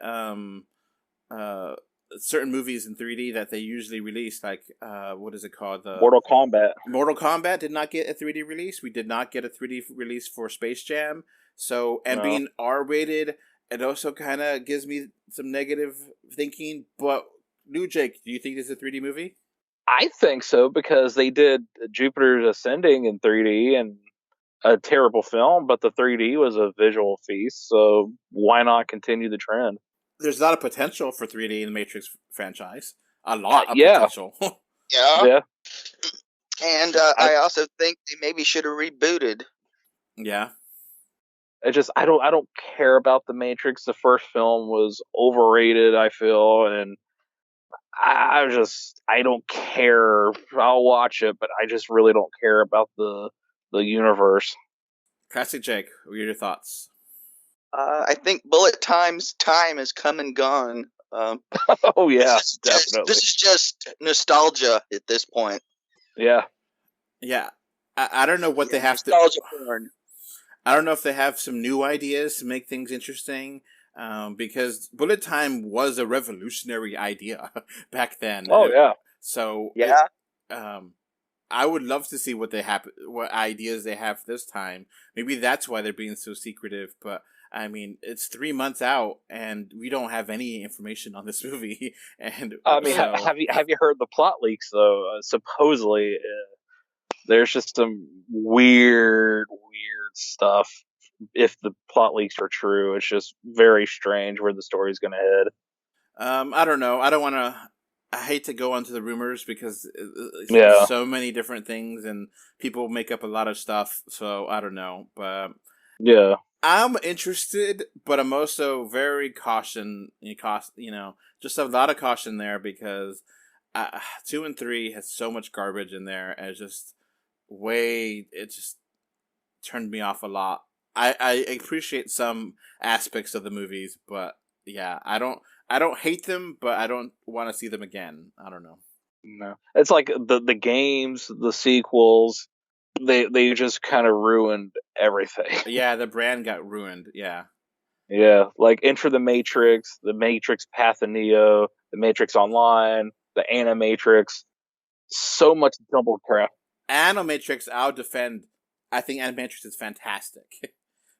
A: certain movies in 3D that they usually release. Like, what is it called?
C: Mortal Kombat.
A: Mortal Kombat did not get a 3D release. We did not get a 3D release for Space Jam. So, being R-rated, it also kind of gives me some negative thinking. But, New Jake, do you think this is a 3D movie?
C: I think so, because they did Jupiter's Ascending in 3D and a terrible film, but the 3D was a visual feast, so why not continue the trend?
A: There's a lot of potential for 3D in the Matrix franchise. A lot of potential.
B: Yeah. And I also think they maybe should have rebooted.
A: Yeah.
C: I don't care about the Matrix. The first film was overrated, I feel, and I don't care. I'll watch it, but I just really don't care about the universe.
A: Classic Jake, what are your thoughts?
B: I think bullet time's time has come and gone.
C: Oh yeah, definitely.
B: This is just nostalgia at this point.
C: Yeah.
A: Yeah. I don't know what they have to.
B: Nostalgia porn.
A: I don't know if they have some new ideas to make things interesting. Because bullet time was a revolutionary idea back then.
C: Oh yeah.
A: So
B: Yeah.
A: I would love to see what ideas they have this time. Maybe that's why they're being so secretive. But I mean, it's 3 months out, and we don't have any information on this movie. And
C: I mean,
A: so,
C: have you heard the plot leaks though? Supposedly, there's just some weird stuff. If the plot leaks are true, it's just very strange where the story's going to head.
A: I don't know. I hate to go onto the rumors because
C: Yeah.
A: so many different things and people make up a lot of stuff. So I don't know, but
C: Yeah.
A: I'm interested, but I'm also very just a lot of caution there because 2 and 3 has so much garbage in there. And it just turned me off a lot. I appreciate some aspects of the movies, but yeah, I don't hate them, but I don't want to see them again. I don't know.
C: No, it's like the games, the sequels, they just kind of ruined everything.
A: Yeah, the brand got ruined. Yeah.
C: Yeah, like Enter the Matrix Path of Neo, the Matrix Online, the Animatrix, so much double crap.
A: Animatrix, I'll defend. I think Animatrix is fantastic.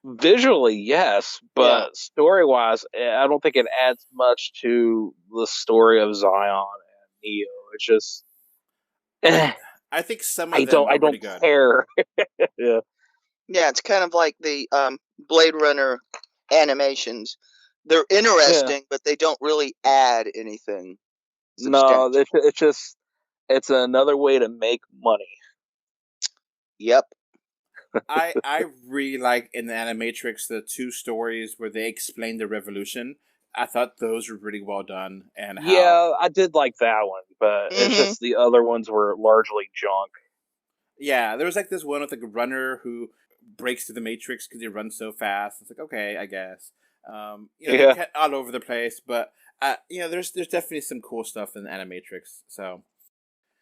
C: Visually, yes, but story-wise, I don't think it adds much to the story of Zion and Neo. It's just,
A: I think some of them
C: I
A: are pretty
C: don't
A: good.
C: care. Yeah,
B: Yeah, it's kind of like the Blade Runner animations. They're interesting, but they don't really add anything.
C: No, it's another way to make money.
B: Yep.
A: I really like in the Animatrix the 2 stories where they explain the revolution. I thought those were really well done. And
C: I did like that one, but it's just the other ones were largely junk.
A: Yeah, there was like this one with like a runner who breaks through the Matrix because he runs so fast. It's like, okay, I guess. They cut all over the place, but there's definitely some cool stuff in the Animatrix. So.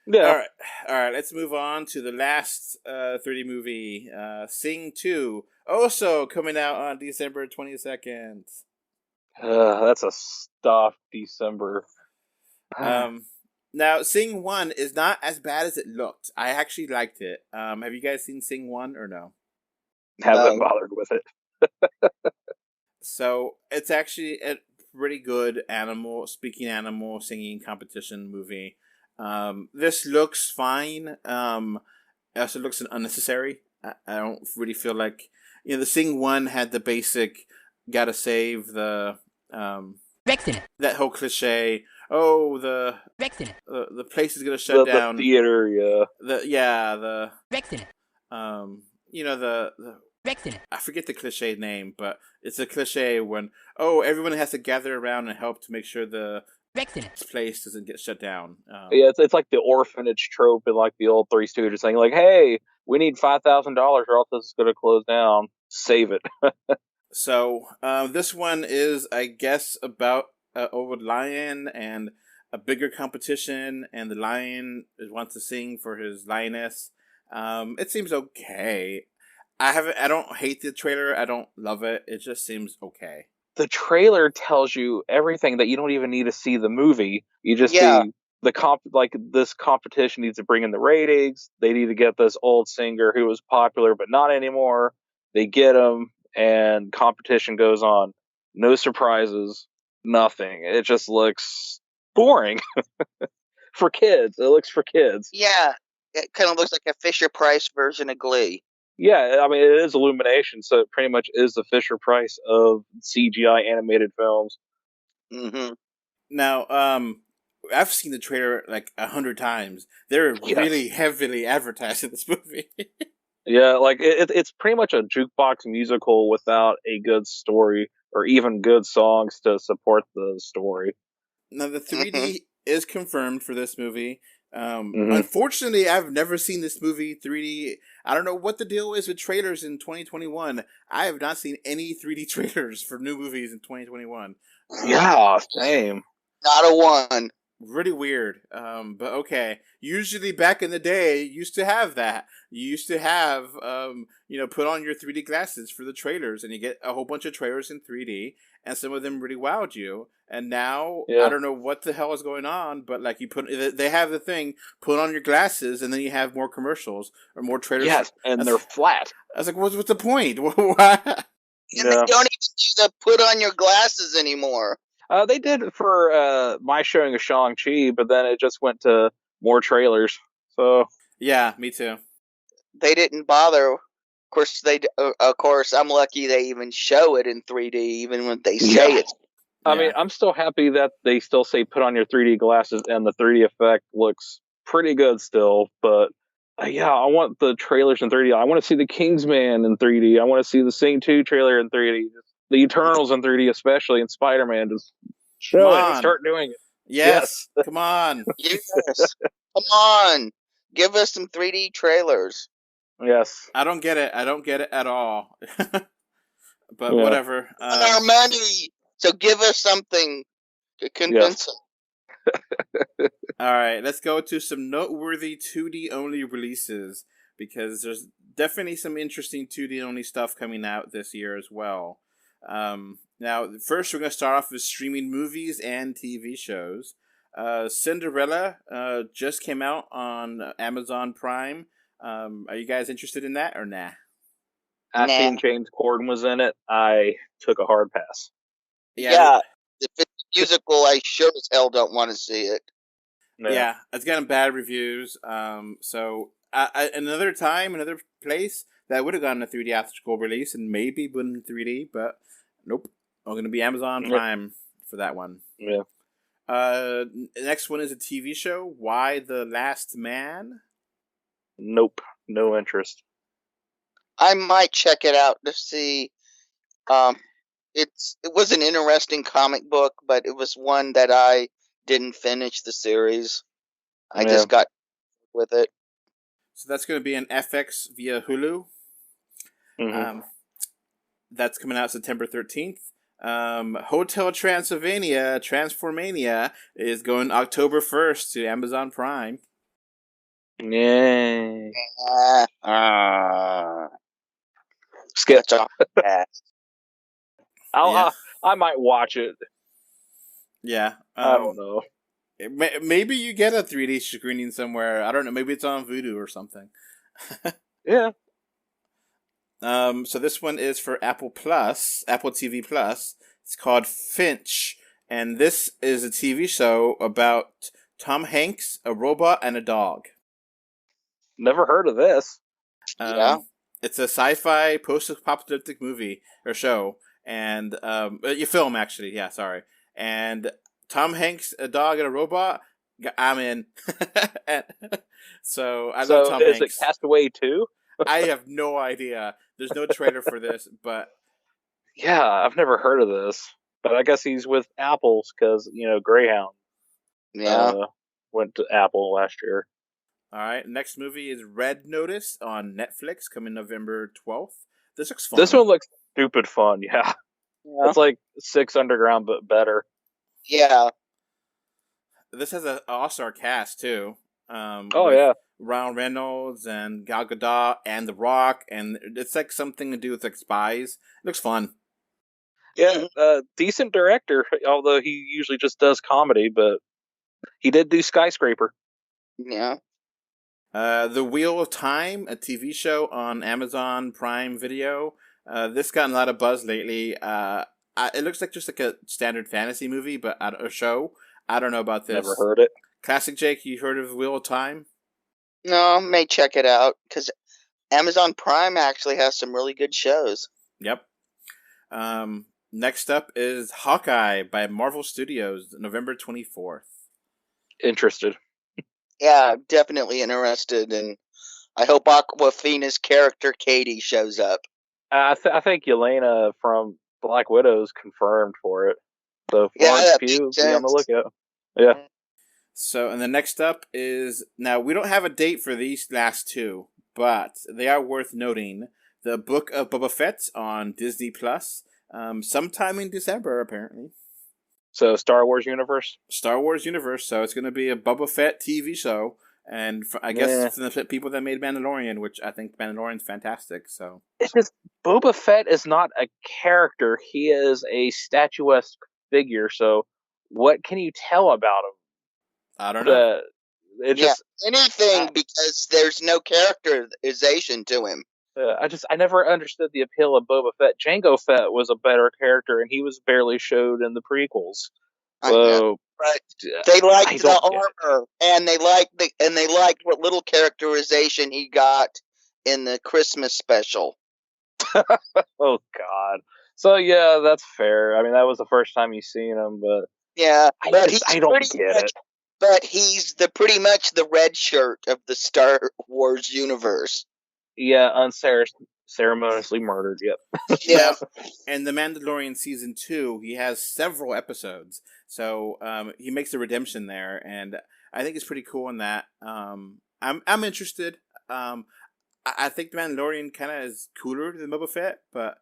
C: Yeah.
A: All right. Let's move on to the last 3D movie, Sing 2, also coming out on December 22nd.
C: That's a stuffed December.
A: Now, Sing 1 is not as bad as it looked. I actually liked it. Have you guys seen Sing 1 or no?
C: Haven't bothered with it.
A: So it's actually a pretty good speaking animal singing competition movie. This looks fine. It also looks unnecessary. I don't really feel like the Sing 1 had the basic gotta save the that whole cliche. Oh, the place is gonna shut down.
C: The theater, yeah.
A: The I forget the cliche name, but it's a cliche when everyone has to gather around and help to make sure the place doesn't get shut down.
C: It's like the orphanage trope in like the old Three Stooges saying like, "Hey, we need $5,000 or else this is going to close down. Save it."
A: So this one is, I guess, about an old lion and a bigger competition, and the lion wants to sing for his lioness. It seems okay. I don't hate the trailer. I don't love it. It just seems okay.
C: The trailer tells you everything that you don't even need to see the movie. You just see this competition needs to bring in the ratings. They need to get this old singer who was popular but not anymore. They get him, and competition goes on. No surprises, nothing. It just looks boring for kids. It looks for kids.
B: Yeah, it kind of looks like a Fisher-Price version of Glee.
C: Yeah, I mean, it is Illumination, so it pretty much is the Fisher-Price of CGI animated films.
B: Mm-hmm.
A: Now, I've seen the trailer like 100 times. They're really heavily advertising this movie.
C: Yeah, like it's pretty much a jukebox musical without a good story or even good songs to support the story.
A: Now, the 3D is confirmed for this movie. Unfortunately, I've never seen this movie 3D. I don't know what the deal is with trailers in 2021. I have not seen any 3D trailers for new movies in 2021.
C: Yeah, same.
B: Not a one.
A: Really weird. But okay. Usually back in the day, you used to have that. You used to have, put on your 3D glasses for the trailers, and you get a whole bunch of trailers in 3D, and some of them really wowed you. And now, I don't know what the hell is going on, but like they have the thing, put on your glasses, and then you have more commercials or more trailers.
C: Yes, and they're flat.
A: I was like, what's the point? Why?
B: And they don't even do the put on your glasses anymore.
C: They did it for my showing of Shang-Chi, but then it just went to more trailers. So
A: yeah, me too.
B: They didn't bother. Of course, I'm lucky they even show it in 3D, even when they say it.
C: I mean, I'm still happy that they still say put on your 3D glasses, and the 3D effect looks pretty good still. But I want the trailers in 3D. I want to see the Kingsman in 3D. I want to see the Sing 2 trailer in 3D. The Eternals in 3D, especially, and Spider-Man. Just show it. Start doing it.
A: Yes. Come on.
B: Yes. Come on. Give us some 3D trailers.
C: Yes.
A: I don't get it. I don't get it at all. But whatever.
B: On our money. So give us something to convince them.
A: All right. Let's go to some noteworthy 2D only releases, because there's definitely some interesting 2D only stuff coming out this year as well. Now, first we're going to start off with streaming movies and TV shows. Cinderella just came out on Amazon Prime. Are you guys interested in that or nah?
C: I seen James Corden was in it. I took a hard pass.
B: Yeah. If it's a musical, I sure as hell don't want to see it.
A: Yeah, it's gotten bad reviews. So another time, another place that would have gotten a 3D theatrical release and maybe put in 3D, but nope. I'm going to be Amazon Prime for that one.
C: Yeah.
A: Next one is a TV show. Why the Last Man?
C: Nope. No interest.
B: I might check it out to see. It was an interesting comic book, but it was one that I didn't finish the series. I just got with it.
A: So that's going to be an FX via Hulu.
C: Mm-hmm.
A: That's coming out September 13th. Hotel Transylvania, Transformania, is going October 1st to Amazon Prime.
C: Yay.
B: Skip.
C: I might watch it.
A: Yeah.
C: I don't know.
A: Maybe you get a 3D screening somewhere. I don't know. Maybe it's on Vudu or something.
C: Yeah.
A: So this one is for Apple TV Plus. It's called Finch, and this is a TV show about Tom Hanks, a robot, and a dog.
C: Never heard of this.
A: It's a sci-fi post-apocalyptic movie or show, and film actually. Yeah, sorry. And Tom Hanks, a dog, and a robot. I'm in. So I love Tom Hanks.
C: Is it Castaway 2?
A: I have no idea. There's no trailer for this, but
C: yeah, I've never heard of this. But I guess he's with Apple's because Greyhound. Went to Apple last year.
A: All right. Next movie is Red Notice on Netflix, coming November 12th. This looks fun.
C: This one looks stupid fun. Yeah. It's like 6 Underground, but better.
B: Yeah.
A: This has an all-star cast too. Ryan Reynolds and Gal Gadot and The Rock, and it's like something to do with like spies. It looks fun.
C: Yeah, decent director, although he usually just does comedy, but he did do Skyscraper.
B: Yeah.
A: The Wheel of Time, a TV show on Amazon Prime Video. This got a lot of buzz lately. It looks like just like a standard fantasy movie, but a show. I don't know about this.
C: Never heard it. Classic
A: Jake, you heard of The Wheel of Time?
B: No, I may check it out, because Amazon Prime actually has some really good shows.
A: Yep. Next up is Hawkeye by Marvel Studios, November 24th.
C: Interested.
B: Yeah, definitely interested, and I hope Awkwafina's character Katie shows up.
C: I think Yelena from Black Widow's confirmed for it. So
B: Florence
C: Pugh, be on the lookout. Yeah.
A: So, and the next up is, now we don't have a date for these last two, but they are worth noting. The Book of Boba Fett on Disney Plus, sometime in December, apparently.
C: So Star Wars universe.
A: Star Wars universe. So it's going to be a Boba Fett TV show, and I guess from the people that made Mandalorian, which I think Mandalorian's fantastic. So
C: it's just Boba Fett is not a character; he is a statuesque figure. So what can you tell about him?
A: I don't know.
B: Anything because there's no characterization to him.
C: I never understood the appeal of Boba Fett. Jango Fett was a better character, and he was barely showed in the prequels. So,
B: but they liked the armor, and they liked what little characterization he got in the Christmas special.
C: Oh God! So yeah, that's fair. I mean, that was the first time you seen him, but I don't get it.
B: But he's pretty much the red shirt of the Star Wars universe.
C: Yeah, unceremoniously murdered. Yep.
B: Yeah.
A: And The Mandalorian season 2, he has several episodes, so he makes a redemption there, and I think it's pretty cool in that. I'm interested. I think The Mandalorian kind of is cooler than Boba Fett, but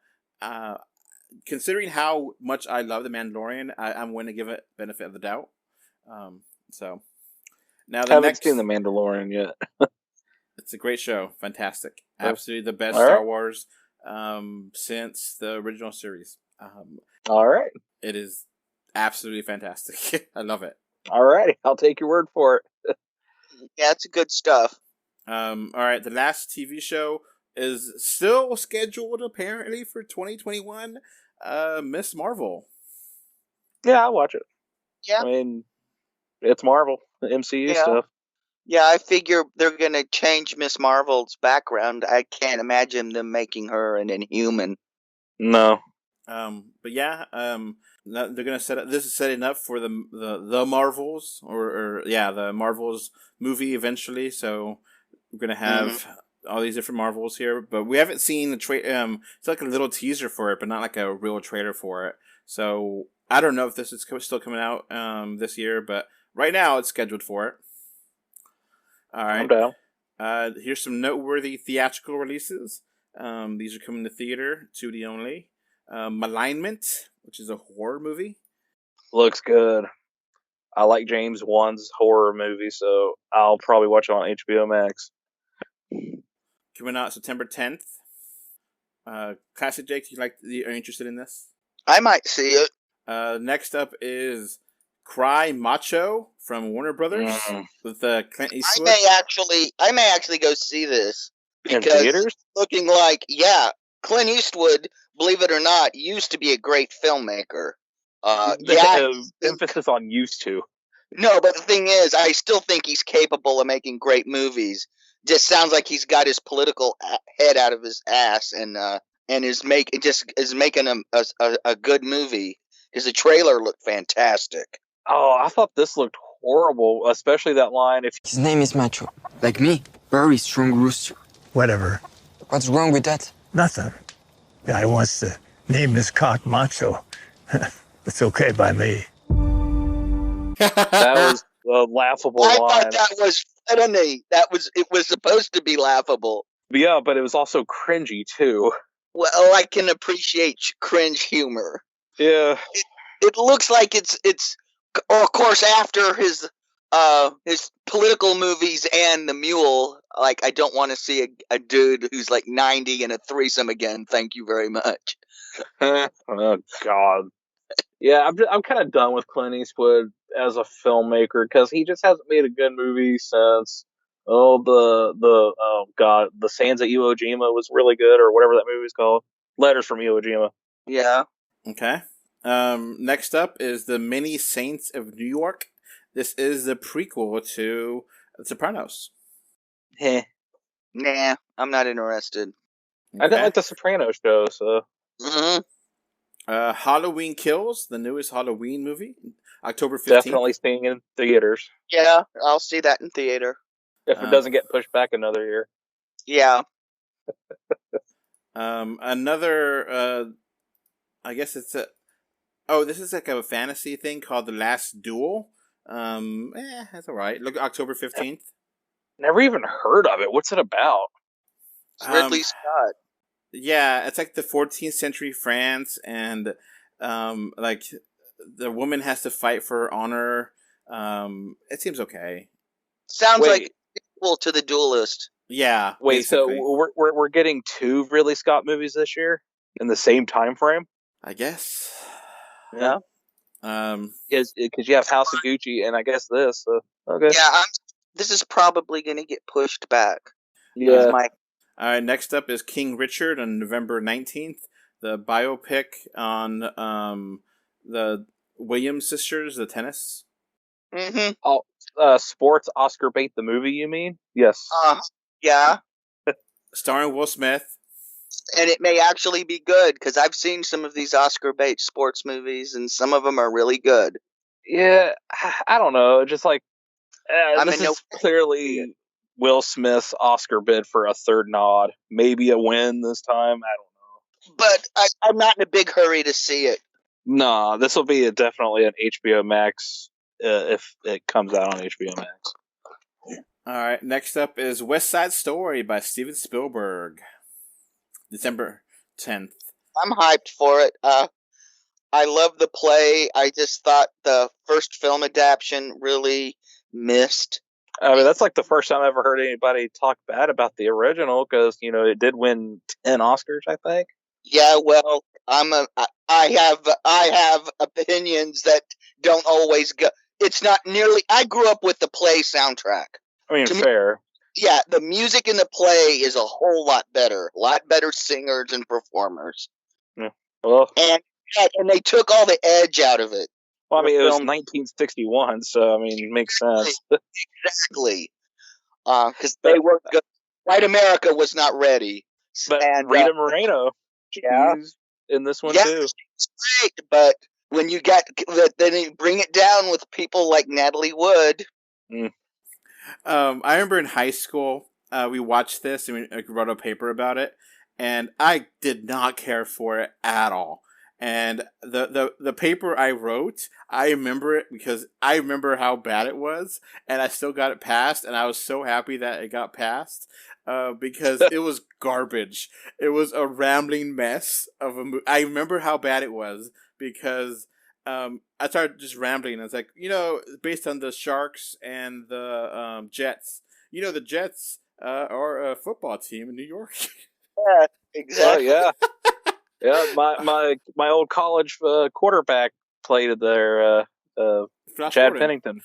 A: considering how much I love The Mandalorian, I'm going to give it benefit of the doubt. So now
C: I haven't seen The Mandalorian yet.
A: It's a great show, fantastic, absolutely the best Star Wars since the original series.
C: All right,
A: it is absolutely fantastic. I love it.
C: All right, I'll take your word for it.
B: Yeah, it's good stuff.
A: All right, the last TV show is still scheduled apparently for 2021. Miss Marvel.
C: Yeah, I'll watch it.
B: Yeah,
C: I mean, it's Marvel, the MCU stuff.
B: Yeah, I figure they're going to change Miss Marvel's background. I can't imagine them making her an Inhuman.
C: No.
A: But yeah, they're going to set up. This is setting up for the Marvels, the Marvels movie eventually. So we're going to have all these different Marvels here, but we haven't seen the it's like a little teaser for it, but not like a real trailer for it. So I don't know if this is still coming out this year, but right now it's scheduled for it. All right.
C: I'm down.
A: Here's some noteworthy theatrical releases. These are coming to theater, 2D only. Malignment, which is a horror movie.
C: Looks good. I like James Wan's horror movie, so I'll probably watch it on HBO Max.
A: Coming out September 10th. Classic Jake, are you interested in this?
B: I might see it.
A: Next up is Cry Macho from Warner Brothers with Clint Eastwood.
B: I may actually go see this
C: in theaters.
B: Looking like Clint Eastwood, believe it or not, used to be a great filmmaker.
C: Emphasis on used to.
B: No, but the thing is, I still think he's capable of making great movies. Just sounds like he's got his political head out of his ass and is making a good movie. Because the trailer looked fantastic.
C: Oh, I thought this looked horrible, especially that line.
E: His name is Macho, like me, very strong rooster.
F: Whatever.
E: What's wrong with that?
F: Nothing. Guy wants to name his cock Macho. It's okay by me.
C: That was a laughable line.
B: I thought that was funny. It was supposed to be laughable.
C: Yeah, but it was also cringy too.
B: Well, I can appreciate cringe humor.
C: Yeah.
B: It looks like it's of course after his political movies and The Mule, like I don't want to see a dude who's like 90 in a threesome again. Thank you very much.
C: Oh God. Yeah, I'm kind of done with Clint Eastwood as a filmmaker because he just hasn't made a good movie since the Sands at Iwo Jima was really good, or whatever that movie's called. Letters from Iwo Jima.
B: Yeah.
A: Okay. Next up is The Many Saints of New York. This is the prequel to Sopranos.
B: Nah, I'm not interested.
C: Okay. I didn't like the Sopranos show, so.
A: Halloween Kills, the newest Halloween movie, October 15th.
C: Definitely seeing in theaters.
B: Yeah, I'll see that in theater.
C: If it doesn't get pushed back another year.
B: Yeah.
A: Another, I guess it's this is like a fantasy thing called The Last Duel. That's alright. Look, October 15th.
C: Never even heard of it. What's it about?
B: It's Ridley Scott.
A: Yeah, it's like the 14th century France, and the woman has to fight for honor. It seems okay.
B: Sounds
C: Wait.
B: like equal to The Duelist.
A: Yeah.
C: Wait,
A: basically.
C: so we're getting 2 Ridley Scott movies this year in the same time frame?
A: I guess.
B: Yeah.
C: Because you have House of Gucci and I guess this. So, okay.
B: Yeah, this is probably going to get pushed back.
C: Yeah.
A: All right. Next up is King Richard on November 19th. The biopic on the Williams sisters, the tennis.
B: Mm-hmm.
C: Oh, sports Oscar bait the movie, you mean? Yes.
B: Yeah.
A: Starring Will Smith.
B: And it may actually be good, because I've seen some of these Oscar bait sports movies, and some of them are really good.
C: Yeah, I don't know. Just like, this
B: mean,
C: is clearly Will Smith's Oscar bid for a third nod. Maybe a win this time. I don't know.
B: But I'm not in a big hurry to see it.
C: No, this will be definitely an HBO Max if it comes out on HBO Max.
A: All right. Next up is West Side Story by Steven Spielberg. December 10th.
B: I'm hyped for it. I love the play. I just thought the first film adaptation really missed.
C: I mean, that's like the first time I ever heard anybody talk bad about the original, because it did win 10 Oscars, I think.
B: Yeah, well, I have opinions that don't always go. It's not nearly. I grew up with the play soundtrack.
C: I mean, fair.
B: Yeah, the music in the play is a whole lot better. A lot better singers and performers.
C: Yeah. Well,
B: and they took all the edge out of it.
C: Well, I mean, it was 1961, so I mean, it makes sense.
B: Exactly. Because they were good. White America was not ready.
C: But Rita Moreno, she's in this one too.
B: She's great, but when you then you bring it down with people like Natalie Wood.
A: I remember in high school, we watched this and we wrote a paper about it, and I did not care for it at all. And the paper I wrote, I remember it because I remember how bad it was, and I still got it passed, and I was so happy that it got passed because it was garbage. It was a rambling mess of a movie. I remember how bad it was because I started just rambling. I was like, based on the Sharks and the Jets. The Jets are a football team in New York.
B: Yeah, exactly.
C: Oh, yeah. Yeah, my old college quarterback played there,
A: Flash
C: Chad
A: Gordon.
C: Pennington.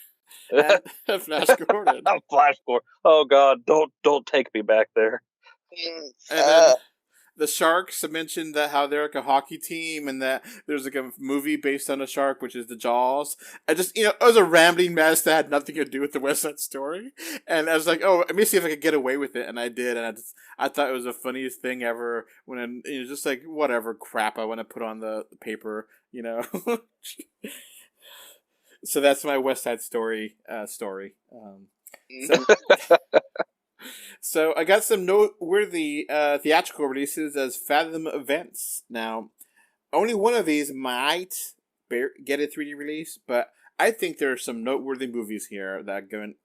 A: Flash Gordon.
C: Flash Gordon. Oh God, don't take me back there.
A: And then the Sharks mentioned that how they're like a hockey team, and that there's like a movie based on a shark, which is the Jaws. I just, it was a rambling mess that had nothing to do with the West Side Story. And I was like, oh, let me see if I could get away with it, and I did. And I thought it was the funniest thing ever. When just like whatever crap I want to put on the paper, So that's my West Side Story story. So I got some noteworthy theatrical releases as Fathom Events. Now, only one of these might get a 3D release, but I think there are some noteworthy movies here that are going.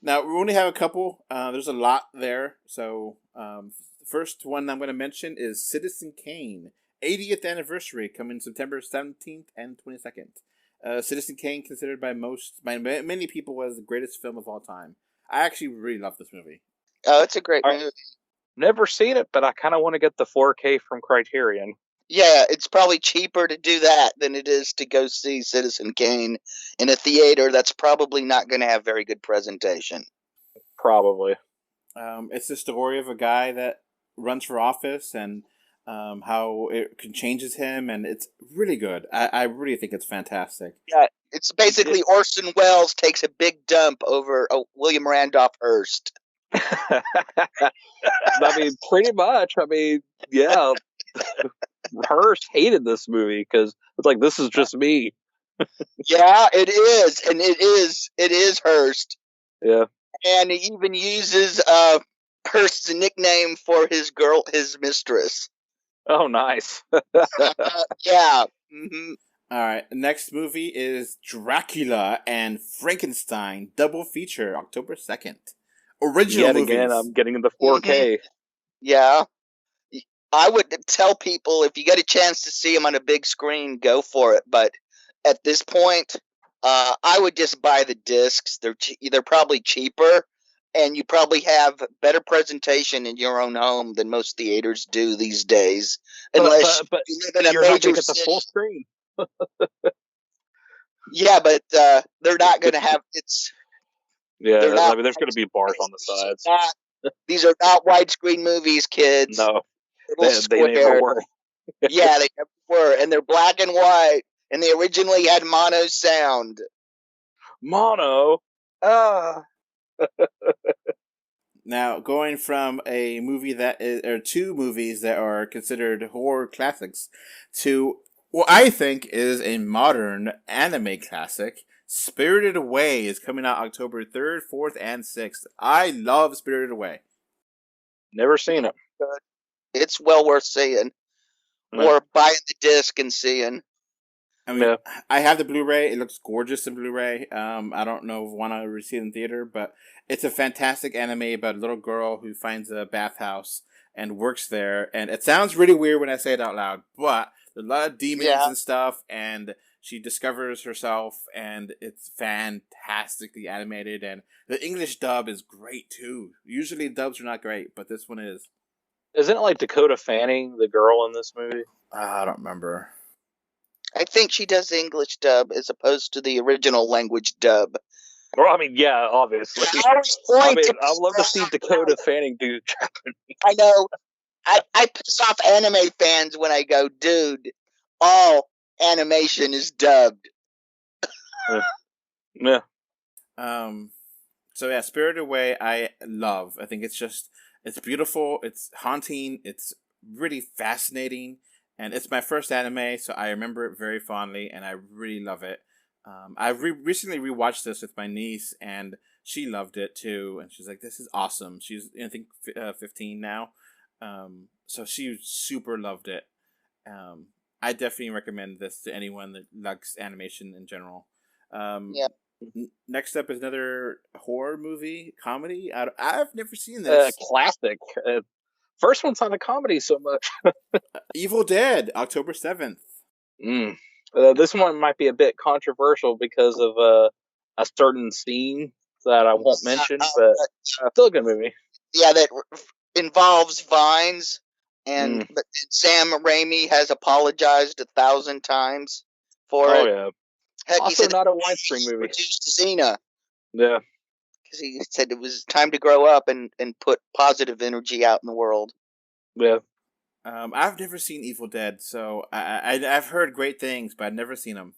A: Now, we only have a couple. There's a lot there. So, the first one I'm going to mention is Citizen Kane, 80th anniversary, coming September 17th and 22nd. Citizen Kane, considered by many people as the greatest film of all time. I actually really love this movie.
B: Oh, it's a great movie.
C: Never seen it, but I kind of want to get the 4K from Criterion.
B: Yeah, it's probably cheaper to do that than it is to go see Citizen Kane in a theater that's probably not going to have very good presentation.
C: Probably.
A: It's the story of a guy that runs for office and how it changes him, and it's really good. I really think it's fantastic.
B: Yeah, it's basically Orson Welles takes a big dump over William Randolph Hearst.
C: I mean, pretty much. I mean, yeah. Hearst hated this movie because it's like, this is just me.
B: Yeah, it is, and it is Hearst.
C: Yeah,
B: and he even uses Hearst's nickname for his mistress.
C: Oh, nice.
B: Yeah. Mm-hmm.
A: All right. Next movie is Dracula and Frankenstein double feature, October 2nd. Original movies.
C: Again, I'm getting the 4K.
B: Mm-hmm. Yeah. I would tell people, if you get a chance to see them on a big screen, go for it. But at this point, I would just buy the discs. They're probably cheaper, and you probably have better presentation in your own home than most theaters do these days. Unless
C: but
B: you live in a
C: you're not
B: major
C: going to get the
B: city.
C: full screen.
B: Yeah, but they're not going to have it's.
C: Yeah,
B: They're not,
C: there's going to be bars on the sides.
B: These are not widescreen movies, kids.
C: No,
B: Little
C: they never were.
B: Yeah, they never were, and they're black and white, and they originally had mono sound.
C: Mono.
A: Now, going from a movie that is, or two movies that are considered horror classics to what I think is a modern anime classic, Spirited Away is coming out October 3rd, 4th, and 6th. I love Spirited Away.
C: Never seen it.
B: It's well worth seeing.
C: No.
B: Or buying the disc and seeing.
A: I mean, I have the Blu-ray. It looks gorgeous in Blu-ray. I don't know if I want to see it in theater, but it's a fantastic anime about a little girl who finds a bathhouse and works there. And it sounds really weird when I say it out loud, but there's a lot of demons and stuff, and she discovers herself, and it's fantastically animated. And the English dub is great too. Usually dubs are not great, but this one is.
C: Isn't it like Dakota Fanning, the girl in this movie?
A: I don't remember.
B: I think she does the English dub as opposed to the original language dub.
C: Well, I mean, yeah, obviously. I love to see Dakota Fanning do Japanese.
B: I know. I piss off anime fans when I go, dude, all animation is dubbed.
C: Yeah.
A: So yeah, Spirited Away I love. I think it's beautiful, it's haunting, it's really fascinating, and it's my first anime, so I remember it very fondly, and I really love it. I recently rewatched this with my niece, and she loved it too, and she's like, "This is awesome." She's, I think, 15 now, so she super loved it. I definitely recommend this to anyone that likes animation in general. Next up is another horror movie, comedy. I've never seen this.
C: Classic. First one's not a comedy so much.
A: Evil Dead, October 7th.
C: This one might be a bit controversial because of a certain scene that I won't mention, but still a good movie.
B: Yeah, that involves vines, and Sam Raimi has apologized 1,000 times for it.
C: Oh, yeah.
B: Heck,
C: also,
B: he said
C: not a widescreen movie.
B: Produced Xena.
C: Yeah.
B: Because he said it was time to grow up and put positive energy out in the world.
C: Yeah.
A: I've never seen Evil Dead, so I've heard great things, but I've never seen them.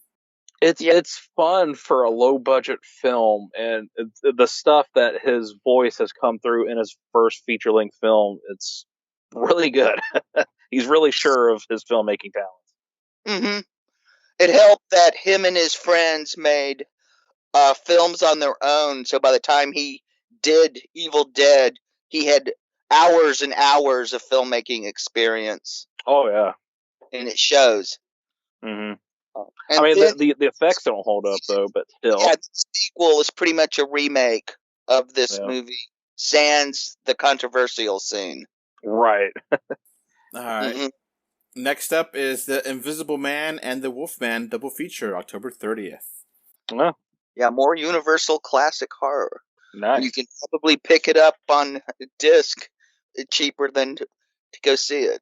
C: It's fun for a low budget film, and the stuff that his voice has come through in his first feature length film, it's really good. He's really sure of his filmmaking talents.
B: Mm-hmm. It helped that him and his friends made films on their own, so by the time he did Evil Dead, he had hours and hours of filmmaking experience.
C: Oh, yeah.
B: And it shows.
C: Mm-hmm. I mean, the effects don't hold up, though, but still.
B: Yeah, the sequel is pretty much a remake of this movie, sans the controversial scene.
C: Right.
A: All right. Mm-hmm. Next up is The Invisible Man and The Wolfman double feature, October 30th.
C: Well.
B: Yeah, more universal classic horror.
C: Nice.
B: And you can probably pick it up on disc cheaper than to go see it.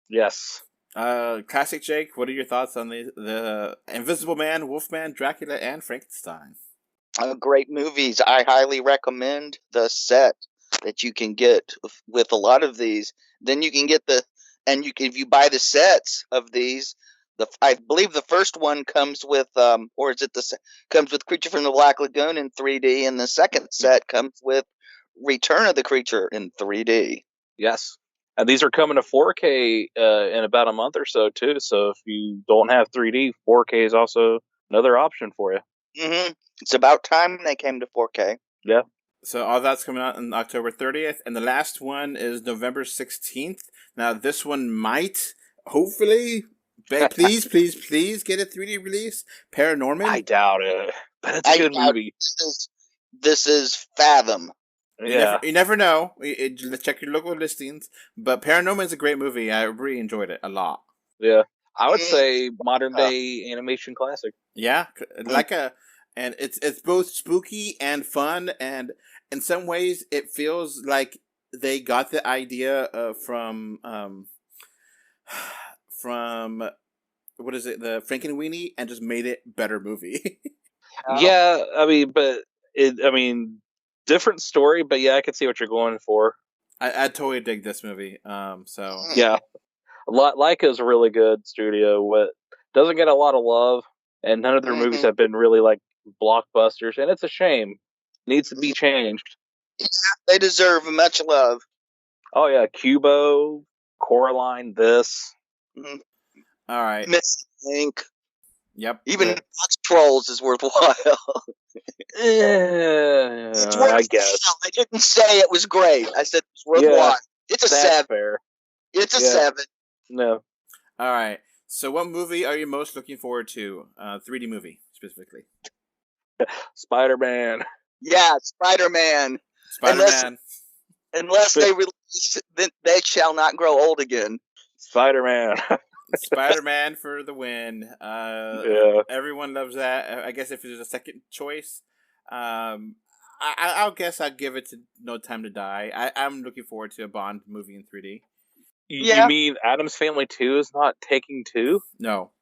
C: Yes.
A: Classic Jake, what are your thoughts on the Invisible Man, Wolfman, Dracula, and Frankenstein?
B: Great movies. I highly recommend the set that you can get with a lot of these. Then you can get if you buy the sets of these, I believe the first one comes with, comes with Creature from the Black Lagoon in 3D, and the second set comes with Return of the Creature in 3D.
C: Yes. And these are coming to 4K in about a month or so, too. So if you don't have 3D, 4K is also another option for you.
B: Mm-hmm. It's about time they came to 4K.
C: Yeah.
A: So all that's coming out on October 30th. And the last one is November 16th. Now, this one might, hopefully, please get a 3D release. Paranorman.
C: I doubt it. But it's a good movie.
B: This is Fathom.
A: Yeah. You never know. Check your local listings. But Paranorman is a great movie. I really enjoyed it a lot.
C: Yeah. I would say modern day animation classic.
A: Yeah, and it's both spooky and fun, and in some ways it feels like they got the idea from what is it, the Frankenweenie, and just made it better movie.
C: Yeah, I mean, different story, but yeah, I could see what you're going for.
A: I totally dig this movie.
C: Yeah, Laika's a really good studio. What doesn't get a lot of love, and none of their movies have been really like blockbusters, and it's a shame. Needs to be changed.
B: Yeah, they deserve much love.
C: Oh yeah, Kubo, Coraline, this.
B: Mm-hmm.
A: All right.
B: Miss Link.
A: Yep.
B: Even Box Trolls is worthwhile.
C: It's worthwhile. I guess.
B: I didn't say it was great. I said it's worthwhile. Yeah, it's a 7.
C: Fair.
B: It's a 7.
C: No.
A: All right. So what movie are you most looking forward to? 3D movie, specifically.
C: Spider-Man.
B: Yeah, Spider-Man. Unless they release, then they shall not grow old again.
C: Spider-Man.
A: Spider-Man for the win.
C: Yeah.
A: Everyone loves that. I guess if there's a second choice, I'll guess I'd give it to No Time to Die. I'm looking forward to a Bond movie in 3D.
C: You mean Addams Family 2 is not taking 2?
A: No.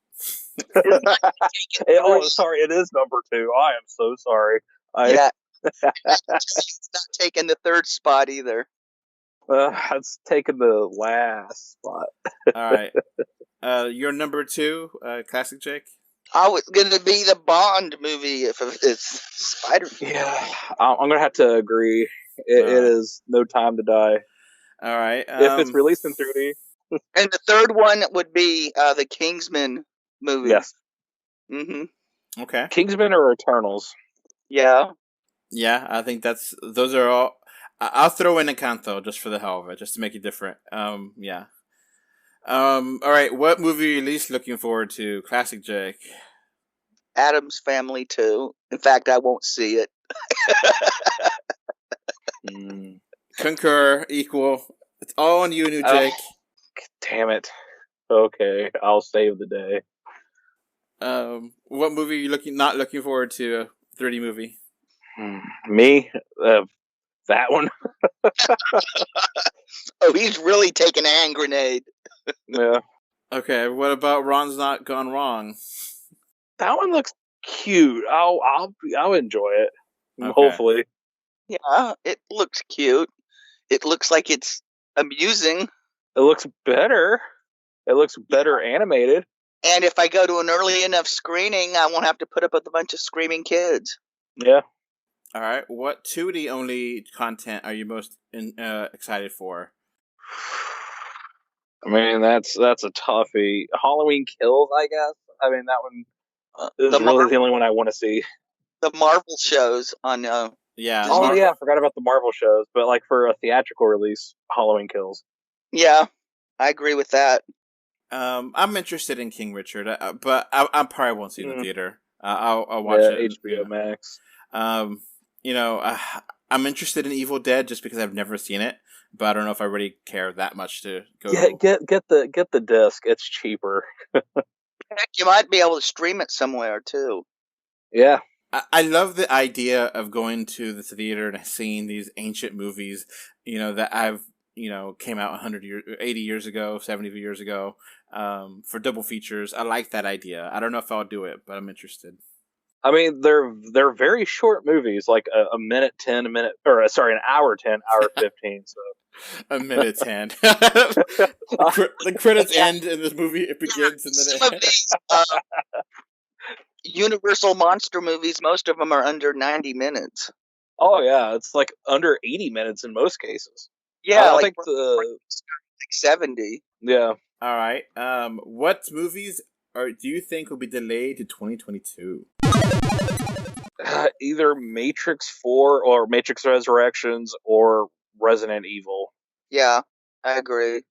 C: Oh, sorry, it is number 2. I am so sorry.
B: Yeah. It's not taking the 3rd spot either.
C: It's taking the last spot.
A: All right. Your number 2, Classic Jake?
B: I was going to be the Bond movie if it's Spider-Man.
C: Yeah, I'm going to have to agree. It is No Time to Die.
A: All right.
C: If it's released in 3D.
B: And the 3rd one would be the Kingsman movie.
C: Yes.
B: Mm-hmm.
A: Okay.
C: Kingsman or Eternals?
B: Yeah.
A: Yeah, I think those are all. I'll throw in Encanto just for the hell of it, just to make it different. Yeah. All right. What movie are you least looking forward to? Classic Jake.
B: Addams Family 2. In fact, I won't see it.
A: Concur. Equal. It's all on you, new Jake.
C: Damn it. Okay, I'll save the day.
A: What movie are you not looking forward to? A 3D movie.
C: Me? That one.
B: Oh, he's really taking a hand grenade.
C: Yeah.
A: Okay, what about Ron's Not Gone Wrong?
C: That one looks cute. I'll enjoy it. Okay. Hopefully.
B: Yeah, it looks cute. It looks like it's amusing.
C: It looks better. It looks better animated.
B: And if I go to an early enough screening, I won't have to put up with a bunch of screaming kids.
C: Yeah.
A: All right. What 2D only content are you most excited for?
C: I mean, that's a toughie. Halloween Kills, I guess. I mean, that one is really the only one I want to see.
B: The Marvel shows on.
A: Yeah.
C: Oh yeah, I forgot about the Marvel shows. But like for a theatrical release, Halloween Kills.
B: Yeah, I agree with that.
A: I'm interested in King Richard, but I probably won't see it in the theater. I'll watch it.
C: HBO Max.
A: I'm interested in Evil Dead just because I've never seen it, but I don't know if I really care that much to go.
C: Get the disc. It's cheaper.
B: Heck, you might be able to stream it somewhere too.
C: Yeah.
A: I love the idea of going to the theater and seeing these ancient movies, that I've, came out 100 years, 80 years ago, 70 years ago, for double features. I like that idea. I don't know if I'll do it, but I'm interested.
C: I mean, they're very short movies, like a minute 10, an hour 10, hour 15. So
A: a minute 10. The credits end and the movie begins and then it ends.
B: Universal monster movies, most of them are under 90 minutes.
C: Oh yeah, it's like under 80 minutes in most cases.
B: Yeah,
C: I think
B: 70.
C: Yeah.
A: All right. What movies do you think will be delayed to 2022?
C: Either Matrix 4 or Matrix Resurrections or Resident Evil.
B: Yeah, I agree.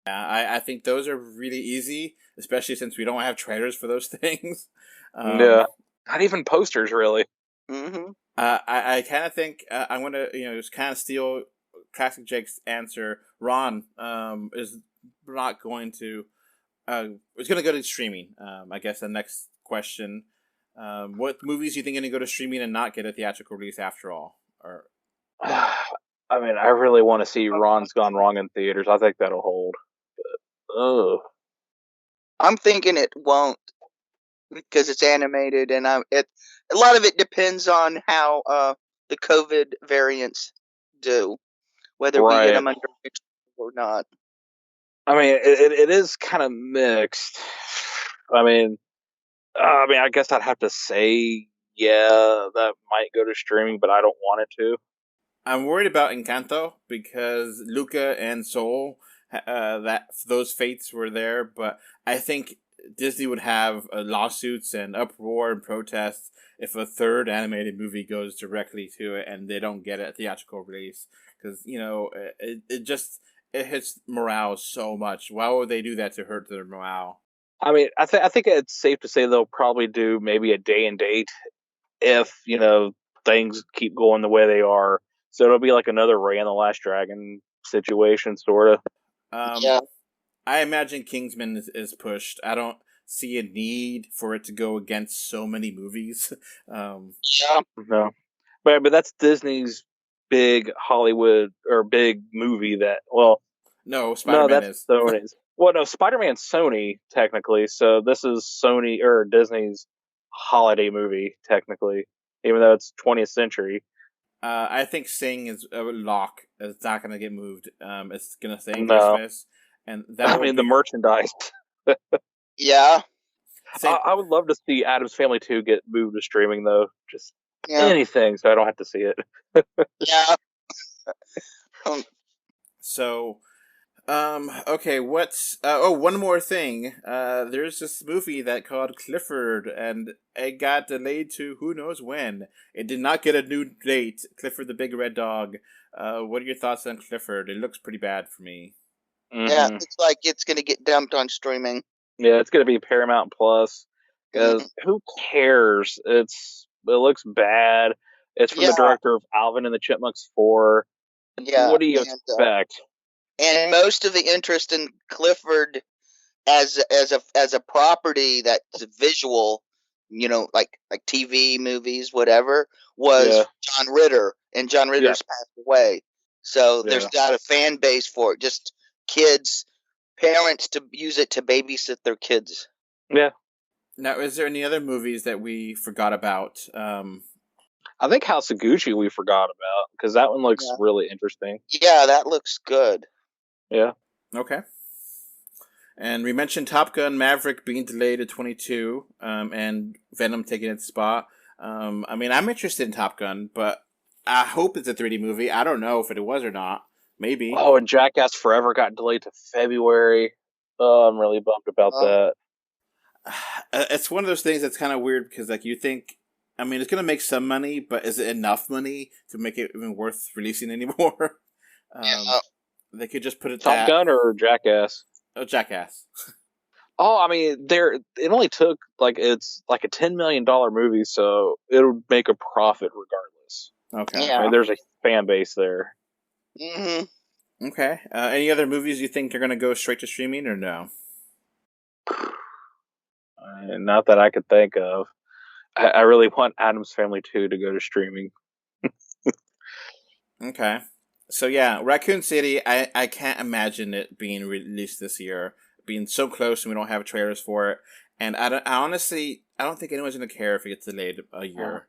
A: Yeah, I think those are really easy, especially since we don't have trailers for those things.
C: Yeah, not even posters, really.
B: Mm-hmm.
A: I kind of think I'm going to, just kind of steal Classic Jake's answer. Ron is not going to it's going to go to streaming. I guess the next question: what movies do you think are going to go to streaming and not get a theatrical release after all? Or
C: I mean, I really want to see Ron's Gone Wrong in theaters. I think that'll hold. But,
B: I'm thinking it won't because it's animated, and a lot of it depends on how the COVID variants do, whether we get them under control or not.
C: I mean, it is kind of mixed. I mean, I guess I'd have to say, yeah, that might go to streaming, but I don't want it to.
A: I'm worried about Encanto because Luca and Soul, those fates were there, but I think Disney would have lawsuits and uproar and protests if a third animated movie goes directly to it and they don't get a theatrical release, because it hits morale so much. Why would they do that to hurt their morale?
C: I mean, I think it's safe to say they'll probably do maybe a day and date if things keep going the way they are. So it'll be like another Ray and the Last Dragon situation, sort of.
B: Yeah.
A: I imagine Kingsman is pushed. I don't see a need for it to go against so many movies.
B: Yeah.
C: No, but that's Disney's big Hollywood or big movie that. Well,
A: no, Spider-Man is
C: Sony's. Well, no, Spider-Man's Sony technically. So this is Sony or Disney's holiday movie technically, even though it's 20th century.
A: I think Sing is a lock. It's not going to get moved. It's going to stay in Christmas. And that
C: the merchandise.
B: Yeah.
C: I would love to see Addams Family 2 get moved to streaming, though. Just anything, so I don't have to see it.
B: Yeah.
A: So, okay, one more thing. There's this movie that called Clifford, and it got delayed to who knows when. It did not get a new date. Clifford the Big Red Dog. What are your thoughts on Clifford? It looks pretty bad for me.
C: Mm-hmm.
B: Yeah, it's like it's going to get dumped on streaming.
C: Yeah, it's going to be Paramount Plus. Because who cares? It looks bad. It's from the director of Alvin and the Chipmunks 4.
B: Yeah.
C: What do you expect?
B: And most of the interest in Clifford as a property that's visual, like TV, movies, whatever, was John Ritter, and John Ritter's passed away. So there's not a fan base for it. Just kids, parents to use it to babysit their kids.
C: Yeah.
A: Now, is there any other movies that we forgot about?
C: I think House of Gucci we forgot about, because that one looks really interesting.
B: Yeah, that looks good.
C: Yeah.
A: Okay. And we mentioned Top Gun Maverick being delayed to 22, and Venom taking its spot. I'm interested in Top Gun, but I hope it's a 3D movie. I don't know if it was or not. Maybe.
C: Oh, and Jackass Forever got delayed to February. Oh, I'm really bummed about that.
A: It's one of those things that's kind of weird because, you think, it's going to make some money, but is it enough money to make it even worth releasing anymore? They could just put it
C: Top Gun or Jackass?
A: Oh, Jackass.
C: It only took it's like a $10 million movie, so it'll make a profit regardless.
A: Okay.
B: Yeah.
C: There's a fan base there.
B: Mm-hmm.
A: Okay. Any other movies you think are going to go straight to streaming or no?
C: Not that I could think of. I really want Addams Family 2 to go to streaming.
A: Okay. So yeah, Raccoon City, I can't imagine it being released this year, being so close and we don't have trailers for it. And I honestly don't think anyone's going to care if it gets delayed a year.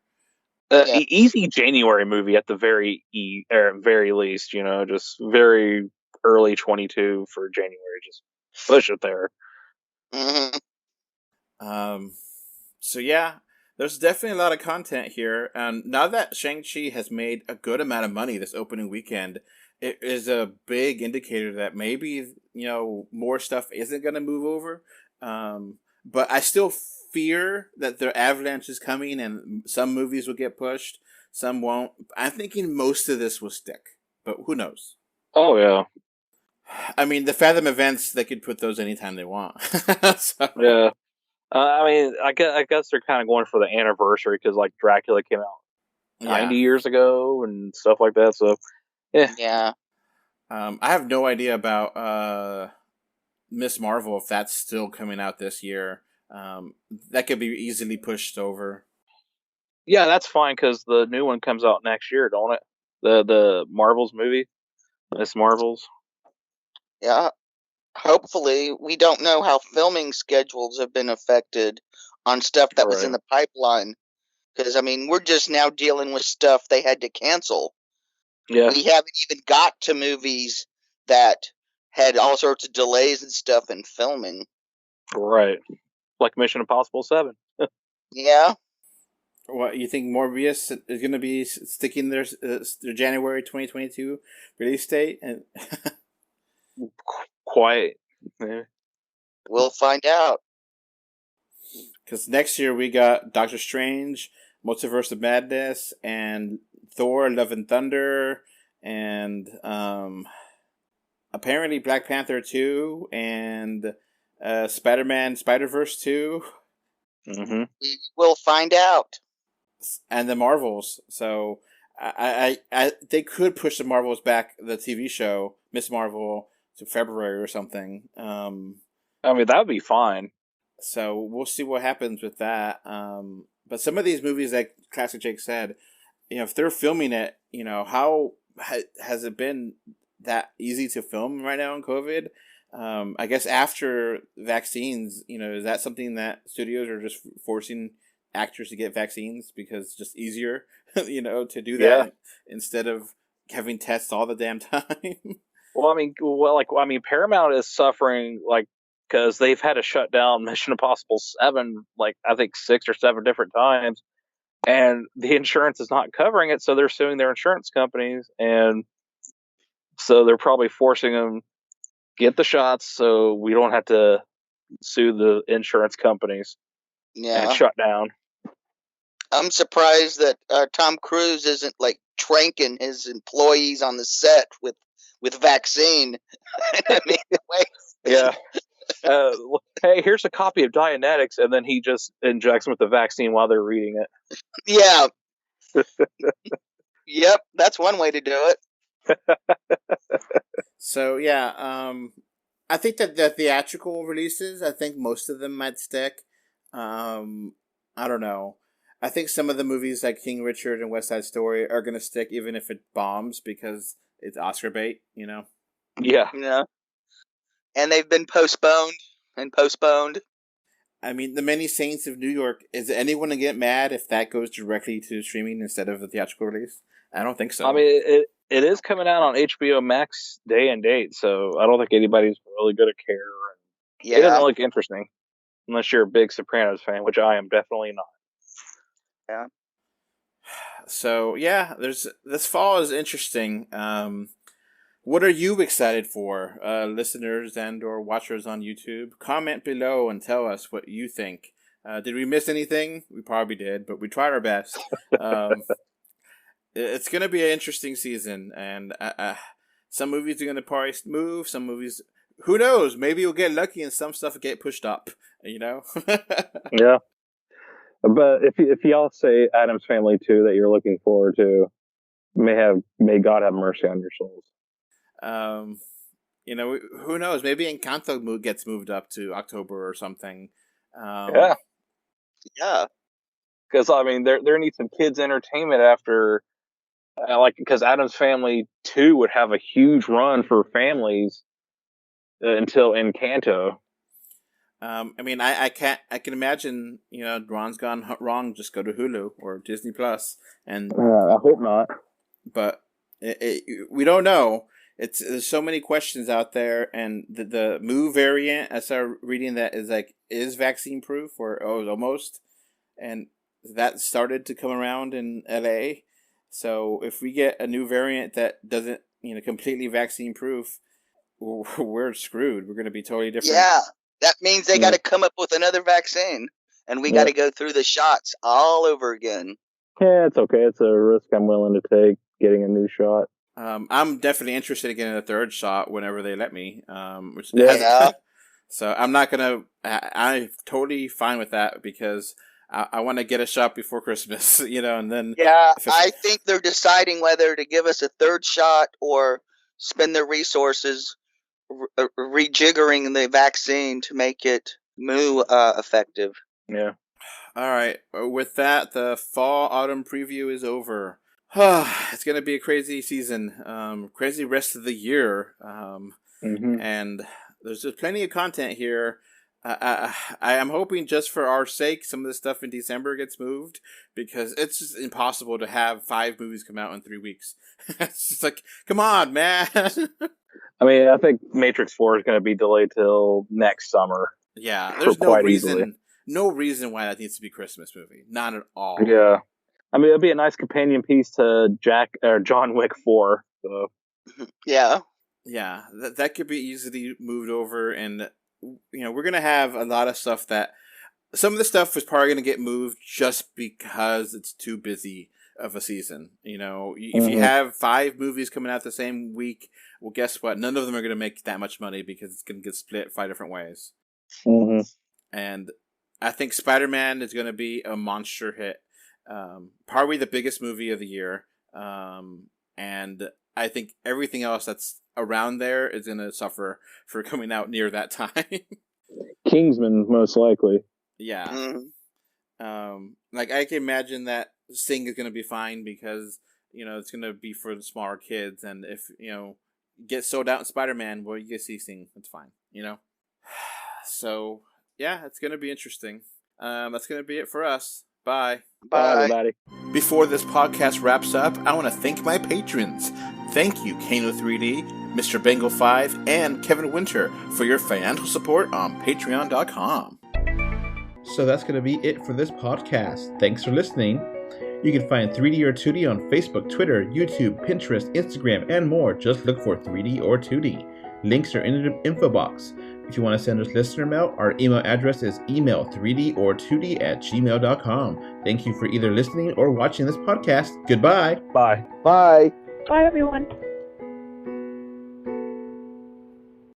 C: Easy January movie at the very least, just very early 22 for January. Just push it there.
B: Mm-hmm.
A: So yeah, there's definitely a lot of content here. And now that Shang-Chi has made a good amount of money this opening weekend, it is a big indicator that maybe, more stuff isn't going to move over. But I still fear that the avalanche is coming and some movies will get pushed, some won't. I'm thinking most of this will stick, but who knows?
C: Oh, yeah.
A: The Fathom events, they could put those anytime they want. So.
C: Yeah. I guess they're kind of going for the anniversary because, Dracula came out 90 years ago and stuff like that. So, yeah.
B: Yeah.
A: I have no idea about Miss Marvel, if that's still coming out this year, that could be easily pushed over.
C: Yeah, that's fine because the new one comes out next year, don't it? The Marvels movie, Miss Marvels.
B: Yeah. Hopefully, we don't know how filming schedules have been affected on stuff that was in the pipeline. Because, I mean, we're just now dealing with stuff they had to cancel.
C: Yeah.
B: We haven't even got to movies that had all sorts of delays and stuff in filming.
C: Right. Like Mission Impossible 7.
B: Yeah.
A: What, you think Morbius is going to be sticking their January 2022 release date? And
C: Quite. Yeah.
B: We'll find out.
A: Because next year we got Doctor Strange, Multiverse of Madness, and Thor: Love and Thunder, and apparently Black Panther 2, and Spider-Man Spider-Verse 2.
C: Mm-hmm.
B: We will find out.
A: And the Marvels. So I they could push the Marvels back, the TV show Miss Marvel, to February or something.
C: I mean, that would be fine.
A: So we'll see what happens with that. But some of these movies, like Classic Jake said, if they're filming it, how has it been that easy to film right now in COVID? I guess after vaccines, is that something that studios are just forcing actors to get vaccines because it's just easier, to do that instead of having tests all the damn time?
C: Paramount is suffering, because they've had to shut down Mission Impossible 7, I think 6 or 7 different times, and the insurance is not covering it, so they're suing their insurance companies, and so they're probably forcing them get the shots so we don't have to sue the insurance companies and shut down.
B: I'm surprised that Tom Cruise isn't tranking his employees on the set with vaccine. I mean,
C: yeah. Hey, here's a copy of Dianetics, and then he just injects them with the vaccine while they're reading it.
B: Yeah. Yep, that's one way to do it.
A: So yeah, I think that the theatrical releases, I think most of them might stick. I don't know. I think some of the movies like King Richard and West Side Story are gonna stick even if it bombs because it's Oscar bait,
C: Yeah.
B: Yeah. And they've been postponed and postponed.
A: I mean, The Many Saints of New York, is anyone going to get mad if that goes directly to streaming instead of the theatrical release? I don't think so.
C: I mean, it is coming out on HBO Max day and date, so I don't think anybody's really going to care.
B: Yeah.
C: It doesn't look interesting, unless you're a big Sopranos fan, which I am definitely not.
B: Yeah.
A: So, yeah, this fall is interesting. What are you excited for, listeners and or watchers on YouTube? Comment below and tell us what you think. Did we miss anything? We probably did, but we tried our best. It's going to be an interesting season, and some movies are going to probably move. Some movies, who knows? Maybe you'll get lucky and some stuff will get pushed up.
C: Yeah. But if y'all say Addams Family 2 that you're looking forward to, may God have mercy on your souls.
A: Who knows? Maybe Encanto gets moved up to October or something.
C: Yeah. Because I mean, there needs some kids' entertainment after, because Addams Family 2 would have a huge run for families until Encanto.
A: I mean, I can imagine, Ron's Gone Wrong, just go to Hulu or Disney Plus, and
C: I hope not.
A: But we don't know. There's so many questions out there, and the Mu variant, I started reading that is vaccine proof or almost, and that started to come around in LA. So if we get a new variant that doesn't, completely vaccine proof, we're screwed. We're going to be totally different.
B: Yeah, that means they got to come up with another vaccine, and we got to go through the shots all over again.
C: Yeah, it's okay. It's a risk I'm willing to take, getting a new shot.
A: I'm definitely interested in getting a third shot whenever they let me. So I'm not gonna. I'm totally fine with that because I want to get a shot before Christmas, and then.
B: Yeah, I think they're deciding whether to give us a third shot or spend their resources rejiggering the vaccine to make it effective.
C: Yeah.
A: All right. With that, the fall-autumn preview is over. It's going to be a crazy season. Crazy rest of the year. And there's just plenty of content here. I am hoping just for our sake, some of the stuff in December gets moved, because it's just impossible to have 5 movies come out in 3 weeks. It's just like, come on, man.
C: I mean, I think Matrix 4 is going to be delayed till next summer.
A: Yeah, there's no reason why that needs to be a Christmas movie. Not at all.
C: Yeah. I mean, it'd be a nice companion piece to John Wick 4. So.
B: Yeah.
A: Yeah, that could be easily moved over, and we're gonna have a lot of stuff that some of the stuff is probably gonna get moved just because it's too busy of a season. If you have 5 movies coming out the same week, well, guess what? None of them are gonna make that much money because it's gonna get split 5 different ways. And I think Spider-Man is gonna be a monster hit. Probably the biggest movie of the year. And I think everything else that's around there is going to suffer for coming out near that time.
C: Kingsman, most likely.
A: Yeah. I can imagine that Sing is going to be fine because, it's going to be for the smaller kids. And if, get sold out in Spider-Man, well, you get to see Sing. It's fine, So, yeah, it's going to be interesting. That's going to be it for us. Bye.
C: Bye, everybody.
A: Before this podcast wraps up, I want to thank my patrons. Thank you, Kano3D, Mr. Bengal 5, and Kevin Winter for your financial support on Patreon.com. So that's going to be it for this podcast. Thanks for listening. You can find 3D or 2D on Facebook, Twitter, YouTube, Pinterest, Instagram, and more. Just look for 3D or 2D. Links are in the info box. If you want to send us listener mail, our email address is email3dortwo@gmail.com. Thank you for either listening or watching this podcast. Goodbye.
C: Bye.
B: Bye.
G: Bye, everyone.